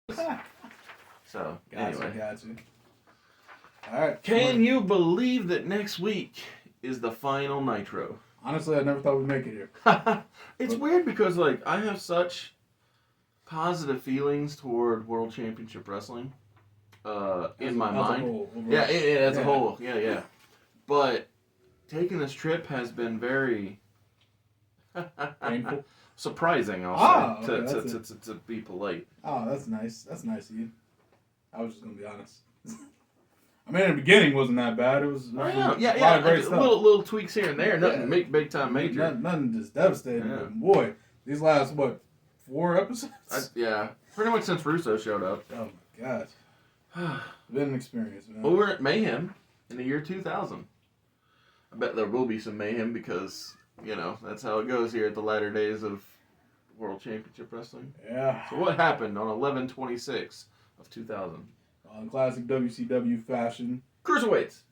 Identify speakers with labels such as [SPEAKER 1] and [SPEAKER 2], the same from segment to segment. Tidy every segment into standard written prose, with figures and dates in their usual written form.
[SPEAKER 1] So,
[SPEAKER 2] Gotcha. All right.
[SPEAKER 1] Can you believe that next week is the final Nitro?
[SPEAKER 2] Honestly, I never thought we'd make it here.
[SPEAKER 1] It's weird because, like, I have such positive feelings toward World Championship Wrestling in my mind. As a whole. Yeah. But taking this trip has been very
[SPEAKER 2] painful,
[SPEAKER 1] surprising. I'll say
[SPEAKER 2] okay,
[SPEAKER 1] to be polite.
[SPEAKER 2] Oh, that's nice. That's nice of you. I was just gonna be honest. I mean, in the beginning wasn't that bad. It was a lot of great stuff.
[SPEAKER 1] Little tweaks here and there. Nothing big time major.
[SPEAKER 2] Nothing just devastating.
[SPEAKER 1] Yeah.
[SPEAKER 2] But boy, these last 4 episodes?
[SPEAKER 1] Pretty much since Russo showed up.
[SPEAKER 2] Oh my gosh. Been an experience, man.
[SPEAKER 1] Well, we're at Mayhem in the year 2000. I bet there will be some mayhem because, that's how it goes here at the latter days of World Championship Wrestling.
[SPEAKER 2] Yeah.
[SPEAKER 1] So what happened on 11/26 of 2000?
[SPEAKER 2] In classic WCW fashion.
[SPEAKER 1] Cruiserweights.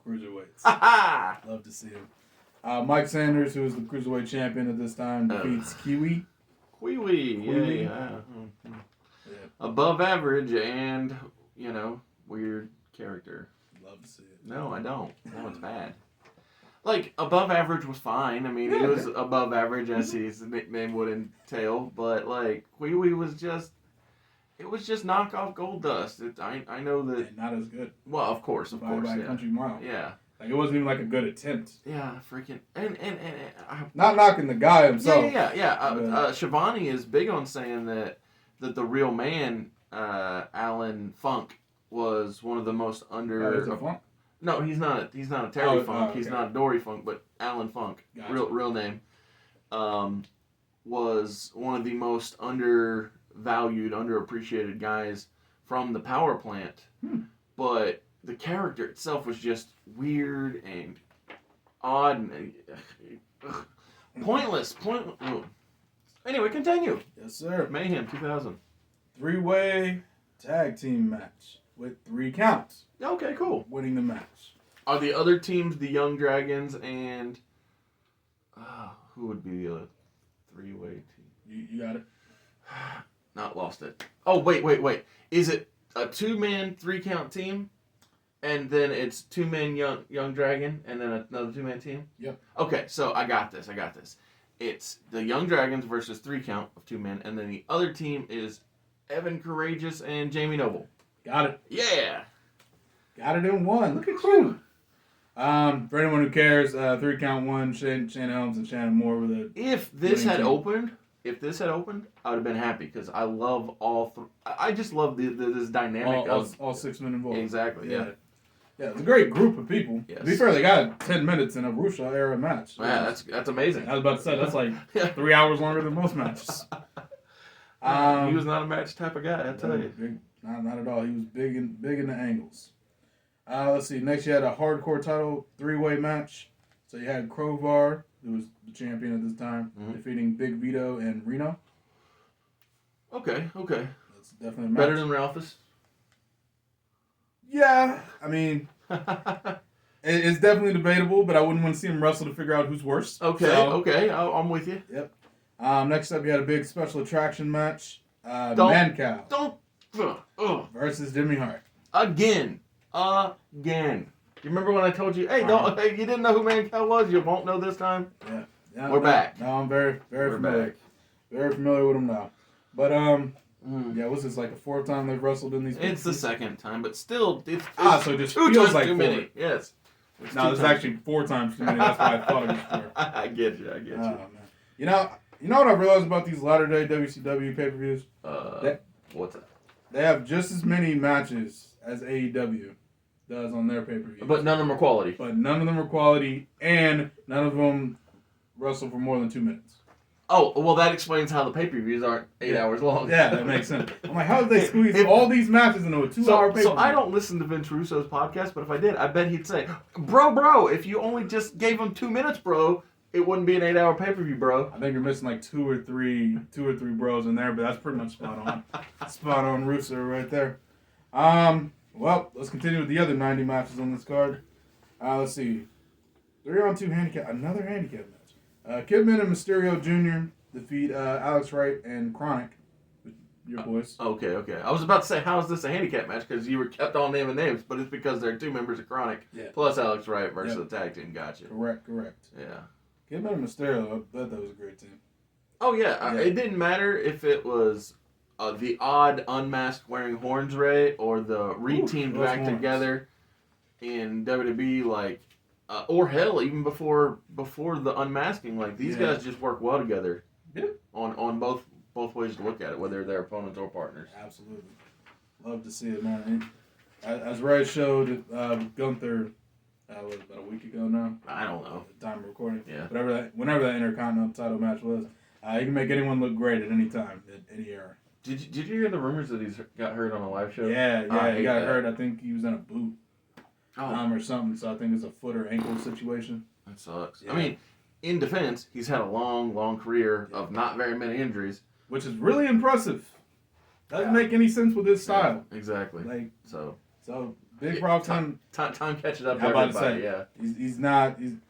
[SPEAKER 2] Ha! Love to see him. Mike Sanders, who is the Cruiserweight champion at this time, defeats Kiwi.
[SPEAKER 1] Yeah. Above average and, weird character.
[SPEAKER 2] Love to see it.
[SPEAKER 1] No, I don't. No, it's bad. Like, above average was fine. I mean, he was above average as his nickname would entail. But, like, Kiwi was just... It was just knockoff Goldust. I know that...
[SPEAKER 2] And not as good.
[SPEAKER 1] Well, of course.
[SPEAKER 2] By Country Mile.
[SPEAKER 1] Yeah.
[SPEAKER 2] Like, it wasn't even like a good attempt.
[SPEAKER 1] Yeah, freaking... And
[SPEAKER 2] not knocking the guy himself.
[SPEAKER 1] Yeah. Shivani is big on saying that the real man, Alan Funk, was one of the most under...
[SPEAKER 2] Is it Funk?
[SPEAKER 1] No, he's not. He's not a Terry Funk.
[SPEAKER 2] Okay.
[SPEAKER 1] He's not Dory Funk, but Alan Funk,
[SPEAKER 2] gotcha.
[SPEAKER 1] real name, was one of the most undervalued, underappreciated guys from the power plant. But the character itself was just weird and odd and pointless. Anyway, continue.
[SPEAKER 2] Yes, sir.
[SPEAKER 1] Mayhem 2000.
[SPEAKER 2] 3-way tag team match with 3 counts.
[SPEAKER 1] Okay, cool.
[SPEAKER 2] Winning the match.
[SPEAKER 1] Are the other teams the Young Dragons and who would be the other 3-way team?
[SPEAKER 2] You got it.
[SPEAKER 1] Not lost it. Oh, wait. Is it a 2-man 3-count team? And then it's 2-man Young Dragon and then another 2-man team?
[SPEAKER 2] Yep.
[SPEAKER 1] Okay, so I got this. It's the Young Dragons versus 3-count of 2 men, and then the other team is Evan Courageous and Jamie Noble.
[SPEAKER 2] Got it.
[SPEAKER 1] Yeah.
[SPEAKER 2] Got it in one. Look at you. For anyone who cares, 3-count one, Shane Helms and Shannon Moore were the...
[SPEAKER 1] If this had opened, I would have been happy because I love all three. I just love this dynamic of
[SPEAKER 2] all 6 men involved.
[SPEAKER 1] Exactly. Yeah.
[SPEAKER 2] Yeah, it's a great group of people.
[SPEAKER 1] Yes.
[SPEAKER 2] To be fair, they got 10 minutes in a Russo era match.
[SPEAKER 1] Yeah, that's amazing.
[SPEAKER 2] I was about to say, that's like 3 hours longer than most matches.
[SPEAKER 1] He was not a match type of guy, I tell you.
[SPEAKER 2] Big, not at all. He was big in the angles. Let's see. Next, you had a hardcore title 3-way match. So you had Crowbar, who was the champion at this time, defeating Big Vito and Reno.
[SPEAKER 1] Okay.
[SPEAKER 2] That's definitely a match.
[SPEAKER 1] Better than Ralphus?
[SPEAKER 2] Yeah, I mean, it's definitely debatable, but I wouldn't want to see him wrestle to figure out who's worse.
[SPEAKER 1] Okay, I'm with you.
[SPEAKER 2] Yep. Next up, you had a big special attraction match. Mancow. Versus Jimmy Hart.
[SPEAKER 1] Again. You remember when I told you, hey, you didn't know who Mancow was? You won't know this time?
[SPEAKER 2] Yeah.
[SPEAKER 1] We're back.
[SPEAKER 2] Now I'm very familiar.
[SPEAKER 1] Back.
[SPEAKER 2] Very familiar with him now. But, what's this, like the 4th time they've wrestled in these
[SPEAKER 1] It's the 2nd time, but still, it's
[SPEAKER 2] so it just
[SPEAKER 1] 2
[SPEAKER 2] feels
[SPEAKER 1] times
[SPEAKER 2] like
[SPEAKER 1] too
[SPEAKER 2] 4.
[SPEAKER 1] many. Yes.
[SPEAKER 2] No, it's actually 4 times too many. That's why I thought it was 4.
[SPEAKER 1] I get you.
[SPEAKER 2] Man. You know what I've realized about these latter-day WCW pay-per-views?
[SPEAKER 1] What's that?
[SPEAKER 2] They have just as many matches as AEW does on their pay-per-views.
[SPEAKER 1] But none of them are quality.
[SPEAKER 2] And none of them wrestle for more than 2 minutes.
[SPEAKER 1] Oh, well, that explains how the pay-per-views aren't 8 hours long.
[SPEAKER 2] Yeah, that makes sense. I'm like, how did they squeeze all these matches into a 2-hour pay-per-view?
[SPEAKER 1] So I don't listen to Vince Russo's podcast, but if I did, I bet he'd say, bro, if you only just gave him 2 minutes, bro, it wouldn't be an 8-hour pay-per-view, bro.
[SPEAKER 2] I think you're missing like two or three bros in there, but that's pretty much spot on. Spot on Russo right there. Well, let's continue with the other 90 matches on this card. Let's see. 3-on-2 handicap. Another handicap match. Kidman and Mysterio Jr. defeat Alex Wright and Chronic. your boys.
[SPEAKER 1] Okay. I was about to say, how is this a handicap match? Because you were kept on naming names, but it's because there are 2 members of Chronic plus Alex Wright versus the tag team. Gotcha.
[SPEAKER 2] Correct.
[SPEAKER 1] Yeah.
[SPEAKER 2] Give me Mysterio. I thought that was a great team.
[SPEAKER 1] Oh, yeah. It didn't matter if it was the odd unmasked wearing horns Ray or the re-teamed back together in WWE, like, or hell, even before the unmasking. Like, these guys just work well together.
[SPEAKER 2] Yeah.
[SPEAKER 1] On both ways to look at it, whether they're opponents or partners.
[SPEAKER 2] Absolutely. Love to see it, man. As Ray showed Gunther, about a week ago now?
[SPEAKER 1] I don't know.
[SPEAKER 2] The time of recording.
[SPEAKER 1] Yeah.
[SPEAKER 2] Whenever that Intercontinental title match was, he can make anyone look great at any time, at any era.
[SPEAKER 1] Did you hear the rumors that he's got hurt on a live show?
[SPEAKER 2] Yeah, he got hurt. I think he was in a boot
[SPEAKER 1] or
[SPEAKER 2] something, so I think it's a foot or ankle situation.
[SPEAKER 1] That sucks.
[SPEAKER 2] Yeah.
[SPEAKER 1] I mean, in defense, he's had a long career of not very many injuries.
[SPEAKER 2] Which is really impressive. Doesn't make any sense with his style.
[SPEAKER 1] Yeah, exactly.
[SPEAKER 2] Like
[SPEAKER 1] so
[SPEAKER 2] big props to him.
[SPEAKER 1] Time catches up
[SPEAKER 2] to
[SPEAKER 1] everybody.
[SPEAKER 2] He's him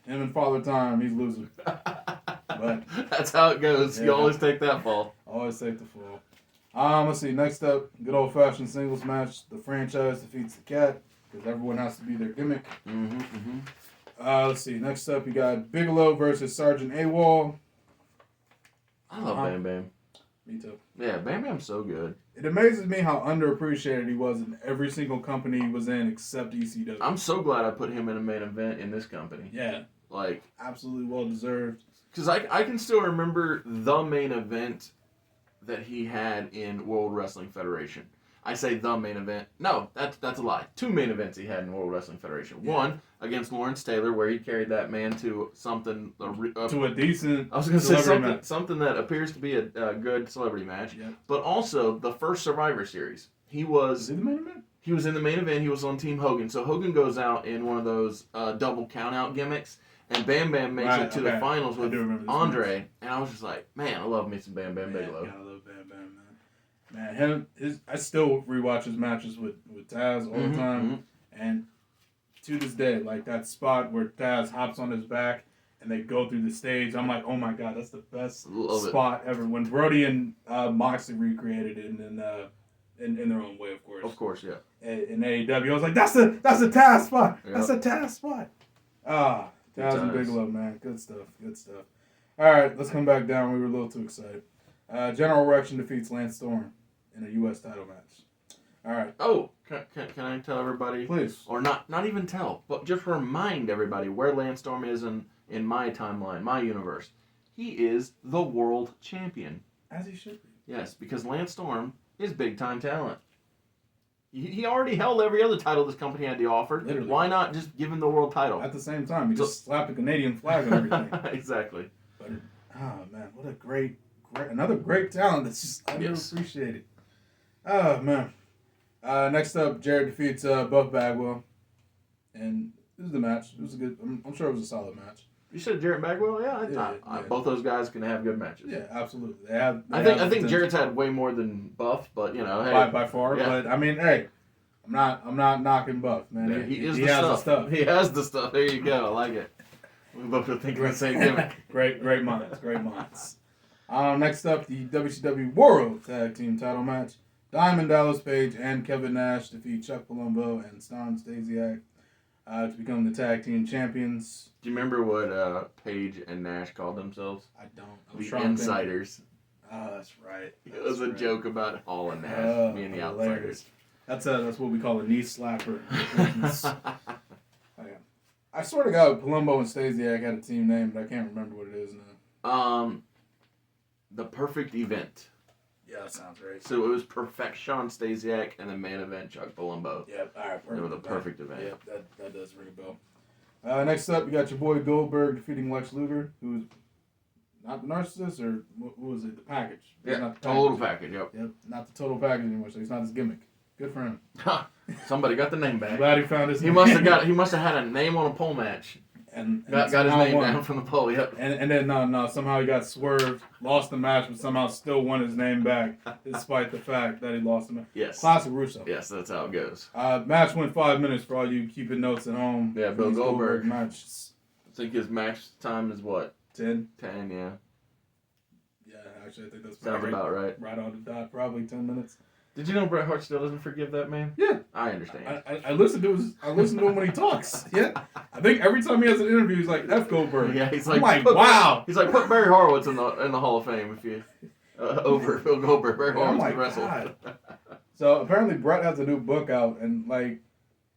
[SPEAKER 2] and Father Time. He's losing. But
[SPEAKER 1] that's how it goes. You always take that fall.
[SPEAKER 2] Always take the fall. Let's see. Next up, good old fashioned singles match. The franchise defeats the Cat because everyone has to be their gimmick. Let's see. Next up, you got Bigelow versus Sergeant AWOL.
[SPEAKER 1] I love Bam Bam.
[SPEAKER 2] Me too.
[SPEAKER 1] Yeah, Bam Bam's so good.
[SPEAKER 2] It amazes me how underappreciated he was in every single company he was in except ECW.
[SPEAKER 1] I'm so glad I put him in a main event in this company.
[SPEAKER 2] Yeah.
[SPEAKER 1] Like,
[SPEAKER 2] absolutely well deserved. Because
[SPEAKER 1] I can still remember the main event that he had in World Wrestling Federation. I say the main event. No, that's a lie. 2 main events he had in World Wrestling Federation. Yeah. One against Lawrence Taylor, where he carried that man to something
[SPEAKER 2] to a decent.
[SPEAKER 1] I was going to say something that appears to be a good celebrity match.
[SPEAKER 2] Yep.
[SPEAKER 1] But also the first Survivor Series. He was
[SPEAKER 2] in the main event.
[SPEAKER 1] He was in the main event. He was on Team Hogan. So Hogan goes out in one of those double count out gimmicks. And Bam Bam makes it to the finals with Andre. And I was just like, man, I love me some Bam Bam Bigelow.
[SPEAKER 2] Yeah, I love Bam Bam, man. I still rewatch his matches with Taz all the time. And to this day, like that spot where Taz hops on his back and they go through the stage, I'm like, oh my God, that's the best spot ever. When Brody and Moxley recreated it in their own way, of course.
[SPEAKER 1] Of course, yeah.
[SPEAKER 2] In AEW, I was like, that's a Taz spot. Yep. That's a Taz spot. Taz and Bigelow, man. Good stuff. All right, let's come back down. We were a little too excited. General Erection defeats Lance Storm in a U.S. title match. All right.
[SPEAKER 1] Oh, can I tell everybody?
[SPEAKER 2] Please.
[SPEAKER 1] Or not even tell, but just remind everybody where Lance Storm is in my timeline, my universe. He is the world champion.
[SPEAKER 2] As he should be.
[SPEAKER 1] Yes, because Lance Storm is big-time talent. He already held every other title this company had to offer.
[SPEAKER 2] Literally.
[SPEAKER 1] Why not just give him the world title?
[SPEAKER 2] At the same time, he just slapped a Canadian flag on everything.
[SPEAKER 1] Exactly.
[SPEAKER 2] But, man, what a another great talent that's just underappreciated. Oh, man. Next up, Jarrett defeats Buff Bagwell. And this is the match. It was a good, I'm sure it was a solid match.
[SPEAKER 1] You said Jarrett Bagwell? Yeah, both those guys can have good matches.
[SPEAKER 2] Yeah, absolutely.
[SPEAKER 1] I think Jarrett's had way more than Buff, but hey,
[SPEAKER 2] by far. Yeah. But I mean, hey, I'm not knocking Buff, man.
[SPEAKER 1] Yeah, he has the stuff. He has the stuff. There you go. I like it. We both are thinking the same gimmick.
[SPEAKER 2] Great minds. Next up, the WCW World Tag Team Title match. Diamond Dallas Page and Kevin Nash defeat Chuck Palumbo and Stan Stasiak to become the tag team champions.
[SPEAKER 1] Do you remember what Page and Nash called themselves?
[SPEAKER 2] I don't.
[SPEAKER 1] The Insiders.
[SPEAKER 2] Oh, that's right.
[SPEAKER 1] It was a joke about Hall and Nash being the Outsiders.
[SPEAKER 2] That's what we call a knee slapper. I swear to God, Palumbo and Stasiak had a team name, but I can't remember what it is now.
[SPEAKER 1] The Perfect Event.
[SPEAKER 2] Yeah, that sounds right.
[SPEAKER 1] So it was Perfection Stasiak and the main event Chuck Palumbo.
[SPEAKER 2] Yep, all right, perfect.
[SPEAKER 1] They were the perfect event.
[SPEAKER 2] Yep, that does ring a bell. Next up, you got your boy Goldberg defeating Lex Luger, who's not the narcissist, or what was it, the package?
[SPEAKER 1] Yeah,
[SPEAKER 2] not the
[SPEAKER 1] total package, yep.
[SPEAKER 2] Yep, not the total package anymore, so he's not his gimmick. Good for him.
[SPEAKER 1] Somebody got the name back.
[SPEAKER 2] Glad he found his name.
[SPEAKER 1] He must have had a name on a pole match.
[SPEAKER 2] And
[SPEAKER 1] got his name down from the pole, yep.
[SPEAKER 2] And then no, somehow he got swerved, lost the match, but somehow still won his name back, despite the fact that he lost the match.
[SPEAKER 1] Yes.
[SPEAKER 2] Classic Russo.
[SPEAKER 1] Yes, that's how it goes.
[SPEAKER 2] Match went 5 minutes for all you keeping notes at home.
[SPEAKER 1] Yeah, Bill Goldberg.
[SPEAKER 2] Matches.
[SPEAKER 1] I think his match time is what?
[SPEAKER 2] 10.
[SPEAKER 1] 10, yeah.
[SPEAKER 2] Yeah, Actually, I think that's
[SPEAKER 1] Sounds about right.
[SPEAKER 2] Right on the dot, probably 10 minutes.
[SPEAKER 1] Did you know Bret Hart still doesn't forgive that man?
[SPEAKER 2] Yeah.
[SPEAKER 1] I understand.
[SPEAKER 2] I listen to him when he talks. Yeah. I think every time he has an interview, he's like, F Goldberg.
[SPEAKER 1] Yeah, he's
[SPEAKER 2] I'm
[SPEAKER 1] like,
[SPEAKER 2] wow.
[SPEAKER 1] He's like, put Barry Horowitz in the Hall of Fame if you over Phil Goldberg. Barry Horowitz can wrestle.
[SPEAKER 2] God. So apparently Bret has a new book out, and like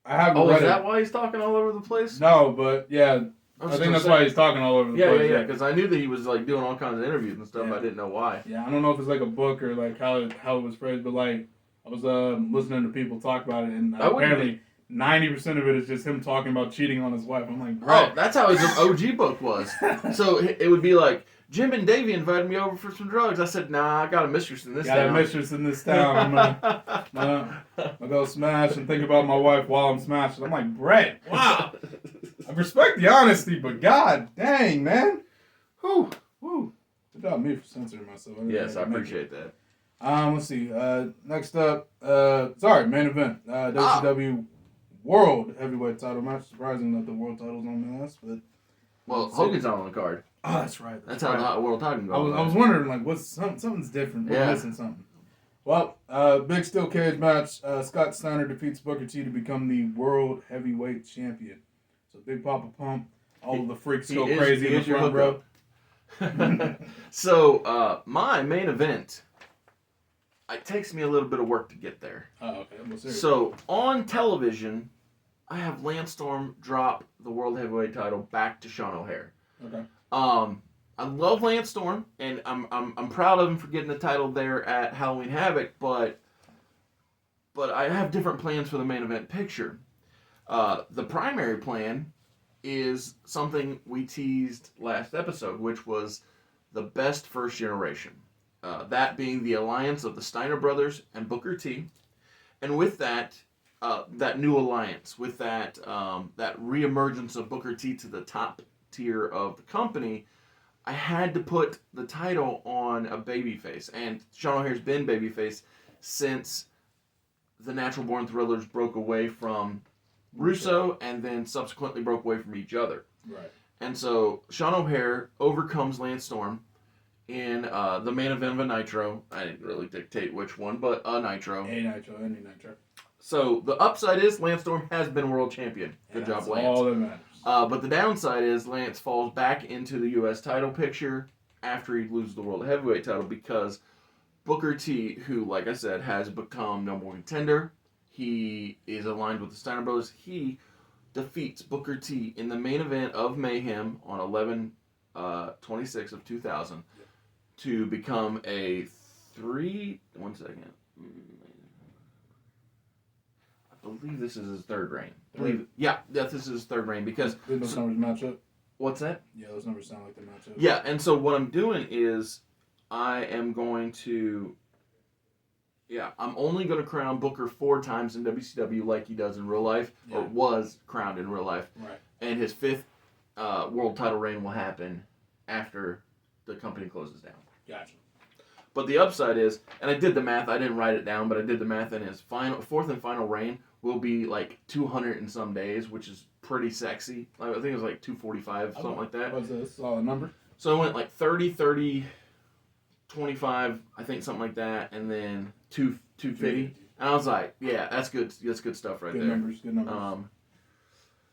[SPEAKER 2] I haven't read
[SPEAKER 1] is that why he's talking all over the place?
[SPEAKER 2] No, but yeah, I think that's why he's talking all over the place.
[SPEAKER 1] Yeah, because I knew that he was like doing all kinds of interviews and stuff. Yeah. I didn't know why.
[SPEAKER 2] Yeah, I don't know if it's like a book or like how it was phrased, but like I was listening to people talk about it, and apparently 90% of it is just him talking about cheating on his wife. I'm like,
[SPEAKER 1] oh, that's how his OG book was. So it would be like, Jim and Davey invited me over for some drugs. I said, nah, I got a mistress in this town.
[SPEAKER 2] Got a mistress in this town. I'm gonna go smash and think about my wife while I'm smashing. I'm like, Bret, wow. I respect the honesty, but god dang, man. Whew. Good job me for censoring myself.
[SPEAKER 1] Yes, I appreciate that.
[SPEAKER 2] Let's see. Next up, main event. WCW World Heavyweight Title match. Surprising that the world title's on the list, but
[SPEAKER 1] Hogan's not on the card.
[SPEAKER 2] Oh, that's right.
[SPEAKER 1] That's how the world title goes.
[SPEAKER 2] I was wondering, like, what's something's different. We're missing something. Well, big steel cage match. Scott Steiner defeats Booker T to become the World Heavyweight Champion. So Big Papa Pump, all of the freaks go crazy in the front row.
[SPEAKER 1] So my main event. It takes me a little bit of work to get there.
[SPEAKER 2] Oh, okay.
[SPEAKER 1] So on television, I have Lance Storm drop the World Heavyweight title back to Sean O'Haire.
[SPEAKER 2] Okay.
[SPEAKER 1] I love Lance Storm, and I'm proud of him for getting the title there at Halloween Havoc, but I have different plans for the main event picture. The primary plan is something we teased last episode, which was the best first generation. That being the alliance of the Steiner brothers and Booker T. And with that, that new alliance, with that reemergence of Booker T to the top tier of the company, I had to put the title on a babyface. And Sean O'Haire's been babyface since the Natural Born Thrillers broke away from Russo and then subsequently broke away from each other.
[SPEAKER 2] Right.
[SPEAKER 1] And so Sean O'Haire overcomes Lance Storm in the main event of a Nitro. I didn't really dictate which one, but a Nitro.
[SPEAKER 2] Any Nitro.
[SPEAKER 1] So the upside is Lance Storm has been world champion. Good job, Lance.
[SPEAKER 2] All that matters.
[SPEAKER 1] But the downside is Lance falls back into the U.S. title picture after he loses the World Heavyweight title because Booker T, who, like I said, has become number one contender, he is aligned with the Steiner Brothers. He defeats Booker T in the main event of Mayhem on 11/26 of 2000 to become a one second. I believe this is his third reign. This is his third reign because...
[SPEAKER 2] Did those numbers match up?
[SPEAKER 1] What's that?
[SPEAKER 2] Yeah, those numbers sound like they match up.
[SPEAKER 1] Yeah, and so what I'm doing is I am going to... Yeah, I'm only going to crown Booker 4 times in WCW like he does in real life, or was crowned in real life.
[SPEAKER 2] Right.
[SPEAKER 1] And his 5th world title reign will happen after the company closes down.
[SPEAKER 2] Gotcha.
[SPEAKER 1] But the upside is, and I did the math, I didn't write it down, but I did the math, and his 4th and final reign will be like 200 and some days, which is pretty sexy. I think it was like 245, something like that.
[SPEAKER 2] What's a solid number? So
[SPEAKER 1] I went like 30, 25, I think something like that, and then 250. And I was like, yeah, that's good. That's good stuff right there.
[SPEAKER 2] Good numbers.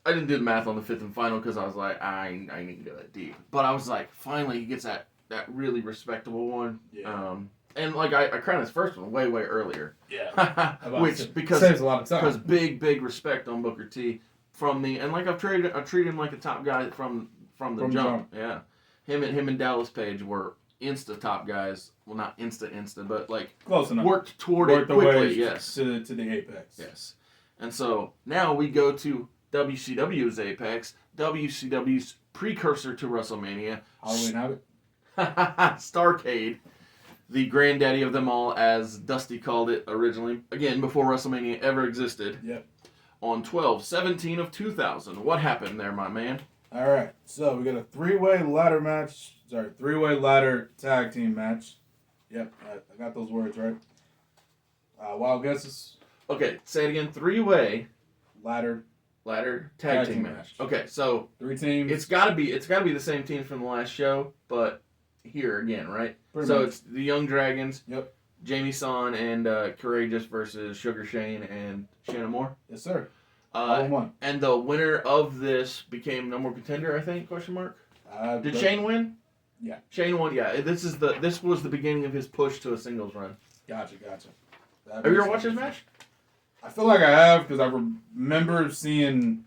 [SPEAKER 1] I didn't do the math on the 5th and final because I was like, I need to go that deep. But I was like, finally he gets that really respectable one.
[SPEAKER 2] Yeah.
[SPEAKER 1] And like I crowned his first one way earlier.
[SPEAKER 2] Yeah.
[SPEAKER 1] Which because
[SPEAKER 2] saves a lot of time.
[SPEAKER 1] Because big respect on Booker T and like I've treated him like a top guy from the jump. Yeah. Him and Dallas Page were insta top guys. Well, not insta, but like
[SPEAKER 2] close enough.
[SPEAKER 1] Worked toward it quickly. Yes.
[SPEAKER 2] To the apex.
[SPEAKER 1] Yes. And so now we go to WCW's apex. WCW's precursor to WrestleMania.
[SPEAKER 2] Halloween Havoc.
[SPEAKER 1] Starrcade, the granddaddy of them all, as Dusty called it originally. Again, before WrestleMania ever existed.
[SPEAKER 2] Yep.
[SPEAKER 1] On 12/17 of 2000. What happened there, my man?
[SPEAKER 2] All right. So we got a three-way ladder tag team match. Yep, I got those words right. Wild guesses.
[SPEAKER 1] Okay, say it again. 3-way
[SPEAKER 2] ladder
[SPEAKER 1] tag team match. Okay, so
[SPEAKER 2] 3 teams.
[SPEAKER 1] It's gotta be the same teams from the last show, but here again, right?
[SPEAKER 2] Pretty
[SPEAKER 1] so
[SPEAKER 2] much.
[SPEAKER 1] it's the Young Dragons.
[SPEAKER 2] Yep.
[SPEAKER 1] Jamie Son and Courageous versus Sugar Shane and Shannon Moore.
[SPEAKER 2] Yes, sir. All in one.
[SPEAKER 1] And the winner of this became number one contender, I think? Question mark. Did Shane win?
[SPEAKER 2] Yeah.
[SPEAKER 1] Shane won. Yeah. This was the beginning of his push to a singles run.
[SPEAKER 2] Gotcha.
[SPEAKER 1] Have you ever watched this match?
[SPEAKER 2] I feel like I have because I remember seeing.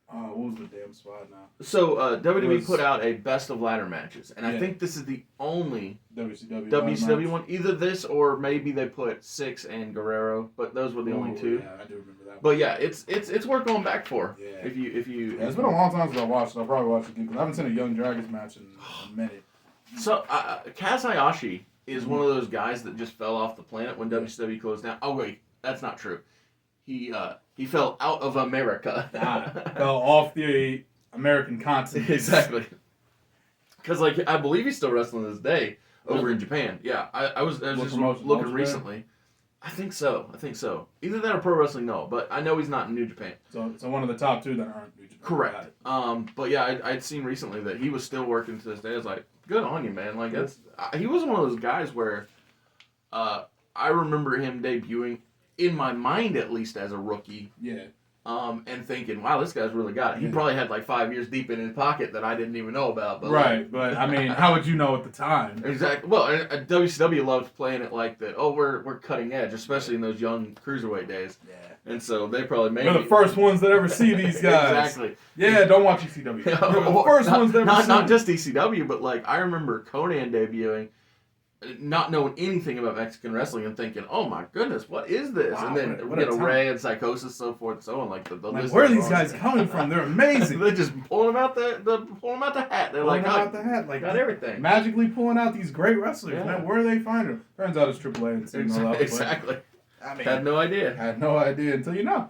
[SPEAKER 2] What was the damn spot now?
[SPEAKER 1] So WWE put out a best of ladder matches, and I think this is the only
[SPEAKER 2] WCW
[SPEAKER 1] one. Either this or maybe they put Six and Guerrero, but those were the only two.
[SPEAKER 2] Yeah, I do remember that.
[SPEAKER 1] But yeah, it's worth going back for.
[SPEAKER 2] Yeah.
[SPEAKER 1] If you.
[SPEAKER 2] Yeah, it's been a long time since I watched it. I'll probably watch it again because I haven't seen a Young Dragons match in a minute.
[SPEAKER 1] So Kaz Hayashi is one of those guys that just fell off the planet when WCW closed down. Oh wait, that's not true. He fell out of America.
[SPEAKER 2] Fell off the American continent.
[SPEAKER 1] Exactly. Because I believe he's still wrestling this day over in Japan. Yeah, I was just looking recently. I think so. Either that or Pro Wrestling, no. But I know he's not in New Japan.
[SPEAKER 2] So one of the top two that aren't New Japan.
[SPEAKER 1] Correct. But yeah, I'd seen recently that he was still working to this day. I was like, good on you, man. Like he was one of those guys where I remember him debuting, in my mind at least, as a rookie.
[SPEAKER 2] Yeah.
[SPEAKER 1] And thinking, wow, this guy's really got it. He probably had like 5 years deep in his pocket that I didn't even know about. But
[SPEAKER 2] right, but I mean, how would you know at the time?
[SPEAKER 1] Exactly. Well, WCW loved playing it like that. Oh, we're cutting edge, especially in those young cruiserweight days. Yeah. And so they probably made.
[SPEAKER 2] We're the first ones that ever see these guys.
[SPEAKER 1] Exactly.
[SPEAKER 2] Yeah, don't watch ECW. We're the first ones that ever see.
[SPEAKER 1] Not just ECW, but like I remember Conan debuting, not knowing anything about Mexican wrestling and thinking, "Oh my goodness, what is this?"
[SPEAKER 2] Wow,
[SPEAKER 1] and then we get a Ray and Psychosis, so forth and so on. Like
[SPEAKER 2] where are these guys coming from? They're amazing.
[SPEAKER 1] They're just pulling them out the hat. They're
[SPEAKER 2] pulling out the hat, like
[SPEAKER 1] got everything.
[SPEAKER 2] Magically pulling out these great wrestlers. Yeah. Man, where do they find them? Turns out it's AAA and
[SPEAKER 1] exactly.
[SPEAKER 2] I mean,
[SPEAKER 1] had no idea.
[SPEAKER 2] Had no idea until you know.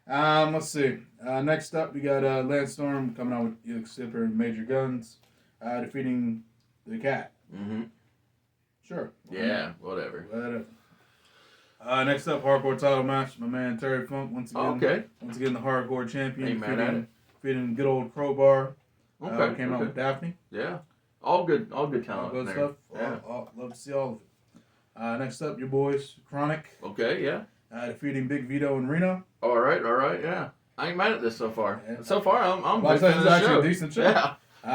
[SPEAKER 2] Let's see. Next up, we got Lance Storm coming out with Elix Skipper and Major Guns, defeating the Cat.
[SPEAKER 1] Mm-hmm.
[SPEAKER 2] Sure.
[SPEAKER 1] Yeah, whatever.
[SPEAKER 2] Next up, hardcore title match. My man Terry Funk once again.
[SPEAKER 1] Okay.
[SPEAKER 2] Once again, the hardcore champion.
[SPEAKER 1] Ain't mad at it.
[SPEAKER 2] Defeating good old Crowbar.
[SPEAKER 1] Okay.
[SPEAKER 2] Came out with Daphne.
[SPEAKER 1] Yeah. All good talent.
[SPEAKER 2] All good
[SPEAKER 1] there.
[SPEAKER 2] stuff.
[SPEAKER 1] Yeah.
[SPEAKER 2] Love to see all of it. Next up, your boys Chronic.
[SPEAKER 1] Okay. Yeah.
[SPEAKER 2] Defeating Big Vito and Reno.
[SPEAKER 1] All right. Yeah. I ain't mad at this so far.
[SPEAKER 2] Yeah.
[SPEAKER 1] So far, I'm
[SPEAKER 2] big fan of the show. A decent show.
[SPEAKER 1] Yeah.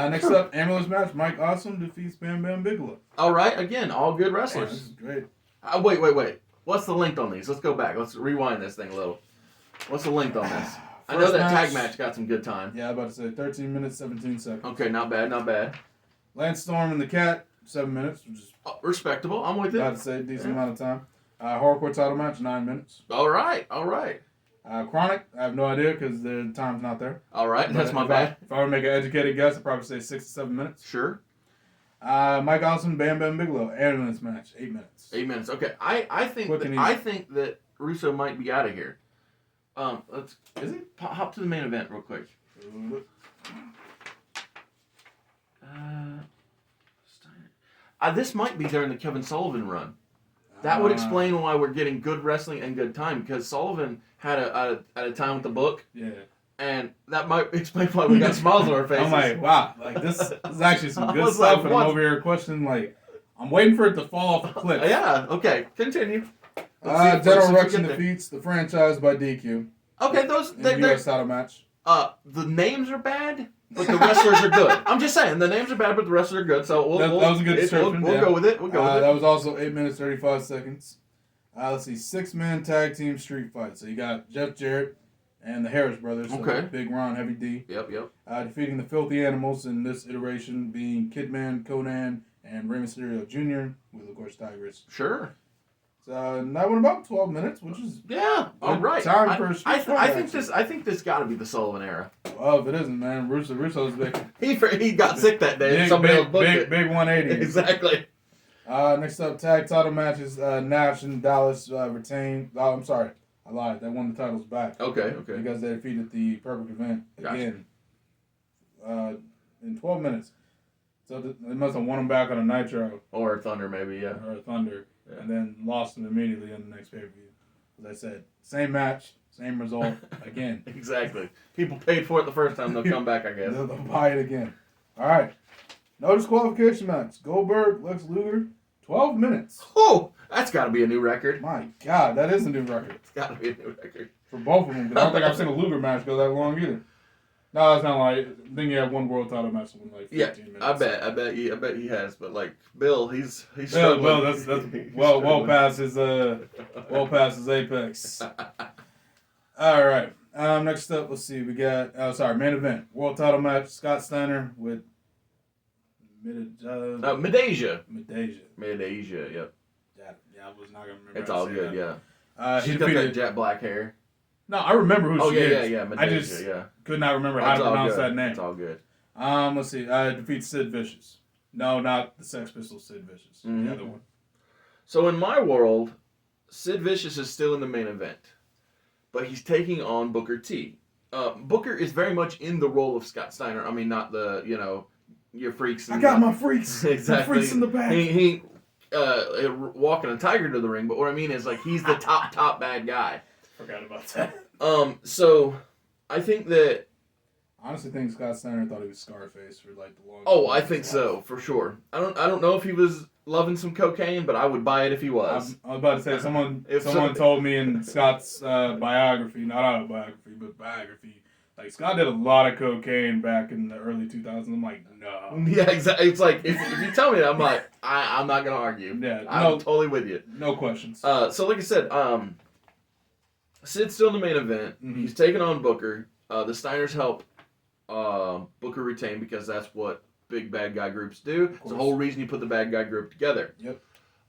[SPEAKER 2] Next up, ambulance match. Mike Awesome defeats Bam Bam Bigelow.
[SPEAKER 1] All right. Again, all good wrestlers.
[SPEAKER 2] Man, this is great.
[SPEAKER 1] Wait. What's the length on these? Let's go back. Let's rewind this thing a little. What's the length on this? I know that tag match got some good time.
[SPEAKER 2] Yeah, I'm about to say 13 minutes, 17 seconds.
[SPEAKER 1] Okay, not bad.
[SPEAKER 2] Lance Storm and the Cat, 7 minutes, which is
[SPEAKER 1] respectable. I'm with it.
[SPEAKER 2] About to say decent amount of time. Hardcore title match, 9 minutes.
[SPEAKER 1] All right.
[SPEAKER 2] Chronic, I have no idea because the time's not there.
[SPEAKER 1] All right, that's my bad.
[SPEAKER 2] If I were to make an educated guess, I'd probably say 6 to 7 minutes.
[SPEAKER 1] Sure.
[SPEAKER 2] Mike Awesome, Bam Bam Bigelow, ambulance match, 8 minutes.
[SPEAKER 1] 8 minutes. Okay, I think that Russo might be out of here. Is he? Hop to the main event real quick. This might be during the Kevin Sullivan run. That would explain why we're getting good wrestling and good time, because Sullivan had a time with the book.
[SPEAKER 2] Yeah.
[SPEAKER 1] And that might explain why we got smiles on our faces.
[SPEAKER 2] I'm like, wow, like this is actually some good stuff, and I'm over here questioning, like, I'm waiting for it to fall off the cliff.
[SPEAKER 1] Yeah, okay, continue.
[SPEAKER 2] General Rection defeats the franchise by DQ.
[SPEAKER 1] Okay,
[SPEAKER 2] they're US title match.
[SPEAKER 1] The names are bad, but the wrestlers are good. I'm just saying, the names are bad, but the wrestlers are good. So
[SPEAKER 2] that was a good description.
[SPEAKER 1] We'll go with it.
[SPEAKER 2] That was also 8 minutes 35 seconds. Let's see, 6-man tag team street fight. So you got Jeff Jarrett and the Harris brothers. So
[SPEAKER 1] okay.
[SPEAKER 2] Big Ron, Heavy D.
[SPEAKER 1] Yep.
[SPEAKER 2] Defeating the Filthy Animals in this iteration being Kidman, Conan, and Rey Mysterio Jr. with, of course, Tigress.
[SPEAKER 1] Sure.
[SPEAKER 2] So that went about 12 minutes, which is
[SPEAKER 1] all right.
[SPEAKER 2] Time for a street fight.
[SPEAKER 1] I think this got to be the Sullivan era.
[SPEAKER 2] Well, if it isn't, man, Russo's big.
[SPEAKER 1] he got sick that day.
[SPEAKER 2] Big 180.
[SPEAKER 1] Exactly.
[SPEAKER 2] Next up, tag title matches. Nash and Dallas retain. Oh, I'm sorry, I lied. They won the titles back.
[SPEAKER 1] Okay.
[SPEAKER 2] Because they defeated the Perfect Event again in 12 minutes. So they must have won them back on a Nitro.
[SPEAKER 1] Or a Thunder, maybe, yeah.
[SPEAKER 2] Or a Thunder. Yeah. And then lost them immediately in the next pay-per-view. As I said, same match, same result, again.
[SPEAKER 1] Exactly. People paid for it the first time, they'll come back, I guess.
[SPEAKER 2] They'll buy it again. All right. No disqualification match. Goldberg, Lex Luger, 12 minutes.
[SPEAKER 1] Oh, that's got to be a new record.
[SPEAKER 2] My God, that is a new record.
[SPEAKER 1] It's got to be a new record.
[SPEAKER 2] For both of them. I don't think I've seen a Luger match go that long either. No, it's not like. I think you have one world title match in like 15 minutes.
[SPEAKER 1] I bet he has. But like Bill, he's
[SPEAKER 2] Bill, that's well past his apex. All right. Next up, let's see. We got main event world title match. Scott Steiner with
[SPEAKER 1] Midajah. Yep.
[SPEAKER 2] Yeah, I was not gonna remember.
[SPEAKER 1] It's all good.
[SPEAKER 2] That.
[SPEAKER 1] Yeah. She's got that jet black hair.
[SPEAKER 2] No, I remember who she is.
[SPEAKER 1] Yeah. Midajah,
[SPEAKER 2] I just could not remember how to pronounce that name.
[SPEAKER 1] It's all good.
[SPEAKER 2] Let's see. Defeats Sid Vicious. No, not the Sex Pistols Sid Vicious.
[SPEAKER 1] Mm-hmm.
[SPEAKER 2] The other one.
[SPEAKER 1] So in my world, Sid Vicious is still in the main event, but he's taking on Booker T. Booker is very much in the role of Scott Steiner. I mean, not the, your freaks.
[SPEAKER 2] I got my freaks.
[SPEAKER 1] Exactly.
[SPEAKER 2] My freaks in the back.
[SPEAKER 1] He walking a tiger to the ring, but what I mean is, like, he's the top bad guy.
[SPEAKER 2] Forgot about that.
[SPEAKER 1] So I think that.
[SPEAKER 2] Honestly, think Scott Steiner thought he was Scarface for like the longest.
[SPEAKER 1] Oh, I think so for sure. I don't know if he was loving some cocaine, but I would buy it if he was.
[SPEAKER 2] I was about to say someone told me in Scott's biography, not autobiography, but biography, like Scott did a lot of cocaine back in the early 2000s. I'm like, no.
[SPEAKER 1] Yeah, exactly. It's like if you tell me that, I'm like, I'm not gonna argue.
[SPEAKER 2] Yeah,
[SPEAKER 1] I'm totally with you.
[SPEAKER 2] No questions.
[SPEAKER 1] So like I said, Sid's still in the main event.
[SPEAKER 2] Mm-hmm.
[SPEAKER 1] He's taking on Booker. The Steiners help Booker retain because that's what big bad guy groups do. It's the whole reason you put the bad guy group together.
[SPEAKER 2] Yep.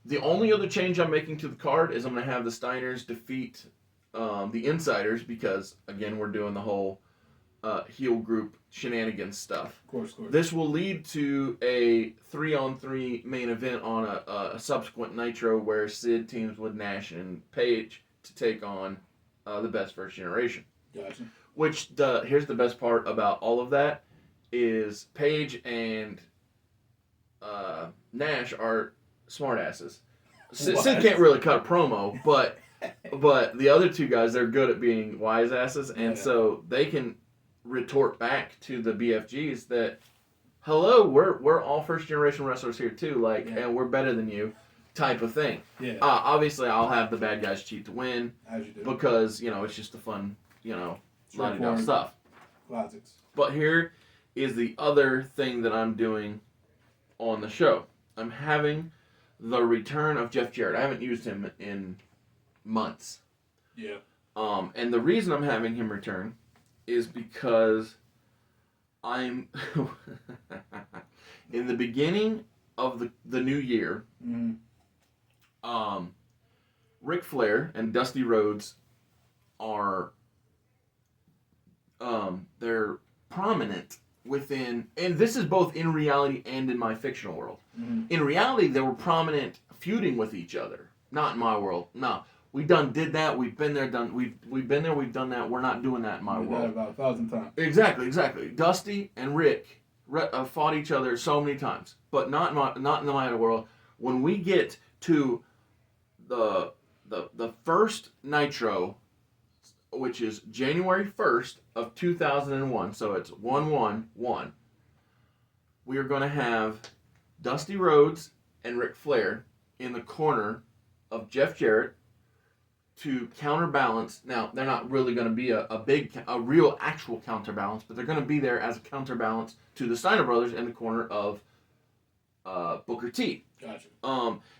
[SPEAKER 1] The only other change I'm making to the card is I'm going to have the Steiners defeat the Insiders because, again, we're doing the whole heel group shenanigans stuff.
[SPEAKER 2] Of course.
[SPEAKER 1] This will lead to a 3-on-3 main event on a subsequent Nitro where Sid teams with Nash and Paige to take on the best first generation.
[SPEAKER 2] Gotcha.
[SPEAKER 1] Which, here's the best part about all of that, is Paige and Nash are smartasses. Sid can't really cut a promo, but the other two guys, they're good at being wise asses, and so they can retort back to the BFGs that, hello, we're all first generation wrestlers here too, and we're better than you, type of thing.
[SPEAKER 2] Yeah.
[SPEAKER 1] Obviously, I'll have the bad guys cheat to win,
[SPEAKER 2] as you do,
[SPEAKER 1] because it's just a fun, line stuff.
[SPEAKER 2] Classics.
[SPEAKER 1] But here is the other thing that I'm doing on the show. I'm having the return of Jeff Jarrett. I haven't used him in months.
[SPEAKER 2] Yeah.
[SPEAKER 1] And the reason I'm having him return is because I'm in the beginning of the new year.
[SPEAKER 2] Mm-hmm.
[SPEAKER 1] Ric Flair and Dusty Rhodes are they're prominent within, and this is both in reality and in my fictional world.
[SPEAKER 2] Mm-hmm.
[SPEAKER 1] In reality, they were prominent feuding with each other. Not in my world. No, we did that. We've been there, we've been there. We've done that. We're not doing that in my world.
[SPEAKER 2] That about 1,000 times.
[SPEAKER 1] Exactly. Dusty and Rick fought each other so many times, but not in my world. When we get to the first Nitro, which is January 1st of 2001, so it's 1-1-1, we are going to have Dusty Rhodes and Ric Flair in the corner of Jeff Jarrett to counterbalance. Now, they're not really going to be a real actual counterbalance, but they're going to be there as a counterbalance to the Steiner brothers in the corner of Booker T.
[SPEAKER 2] Gotcha.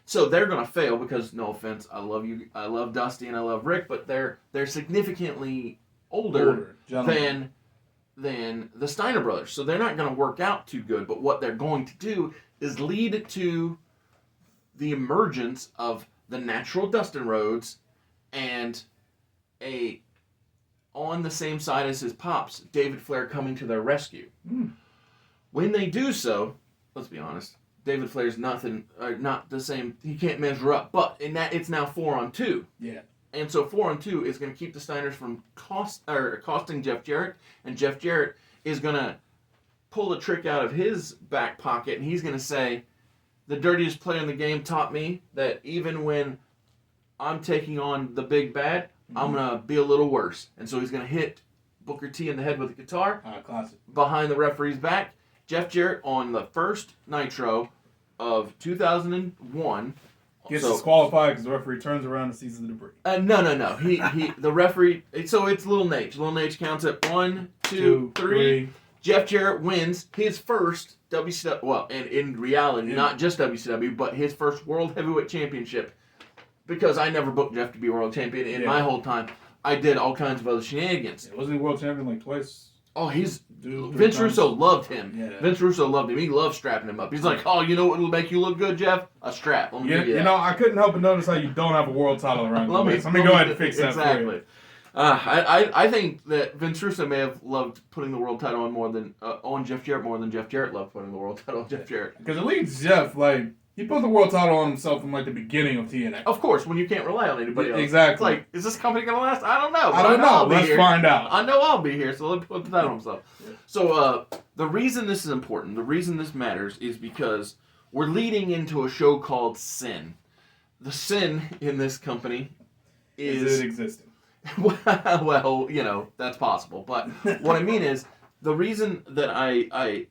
[SPEAKER 1] So they're gonna fail because, no offense, I love you, I love Dusty and I love Rick, but they're significantly older than the Steiner brothers, so they're not gonna work out too good. But what they're going to do is lead to the emergence of the natural Dustin Rhodes and on the same side as his pops, David Flair coming to their rescue. When they do so, let's be honest, David Flair's not the same. He can't measure up. But in that, it's now 4-on-2.
[SPEAKER 2] Yeah.
[SPEAKER 1] And so 4-on-2 is going to keep the Steiners from costing Jeff Jarrett, and Jeff Jarrett is going to pull the trick out of his back pocket, and he's going to say, the dirtiest player in the game taught me that even when I'm taking on the big bad, I'm going to be a little worse. And so he's going to hit Booker T in the head with a guitar
[SPEAKER 2] Classic.
[SPEAKER 1] behind the referee's back, Jeff Jarrett on the first Nitro of 2001.
[SPEAKER 2] Gets disqualified because the referee turns around and sees the debris.
[SPEAKER 1] No. The referee. So it's Little Nate. Little Nate counts at 1, 2, 3. Jeff Jarrett wins his first WCW. Well, and in reality, not just WCW, but his first World Heavyweight Championship. Because I never booked Jeff to be world champion in my whole time. I did all kinds of other shenanigans.
[SPEAKER 2] Wasn't he world champion like twice?
[SPEAKER 1] Oh, Vince Russo loved him. Yeah. Vince Russo loved him. He loved strapping him up. He's like, oh, you know what will make you look good, Jeff? A strap. Let me give you that.
[SPEAKER 2] You know, I couldn't help but notice how you don't have a world title around your waist. Let me go ahead and fix that for you.
[SPEAKER 1] I think that Vince Russo may have loved putting the world title on Jeff Jarrett more than Jeff Jarrett loved putting the world title on Jeff Jarrett.
[SPEAKER 2] Because at least Jeff, he put the world title on himself from the beginning of TNA.
[SPEAKER 1] Of course, when you can't rely on anybody else.
[SPEAKER 2] Exactly.
[SPEAKER 1] It's is this company going to last? I don't know.
[SPEAKER 2] I don't know. Let's find out.
[SPEAKER 1] I know I'll be here, so let me put the title on himself. Yeah. So the reason this is important, the reason this matters, is because we're leading into a show called Sin. The sin in this company is...
[SPEAKER 2] it existing?
[SPEAKER 1] Well, that's possible. But what I mean is, the reason that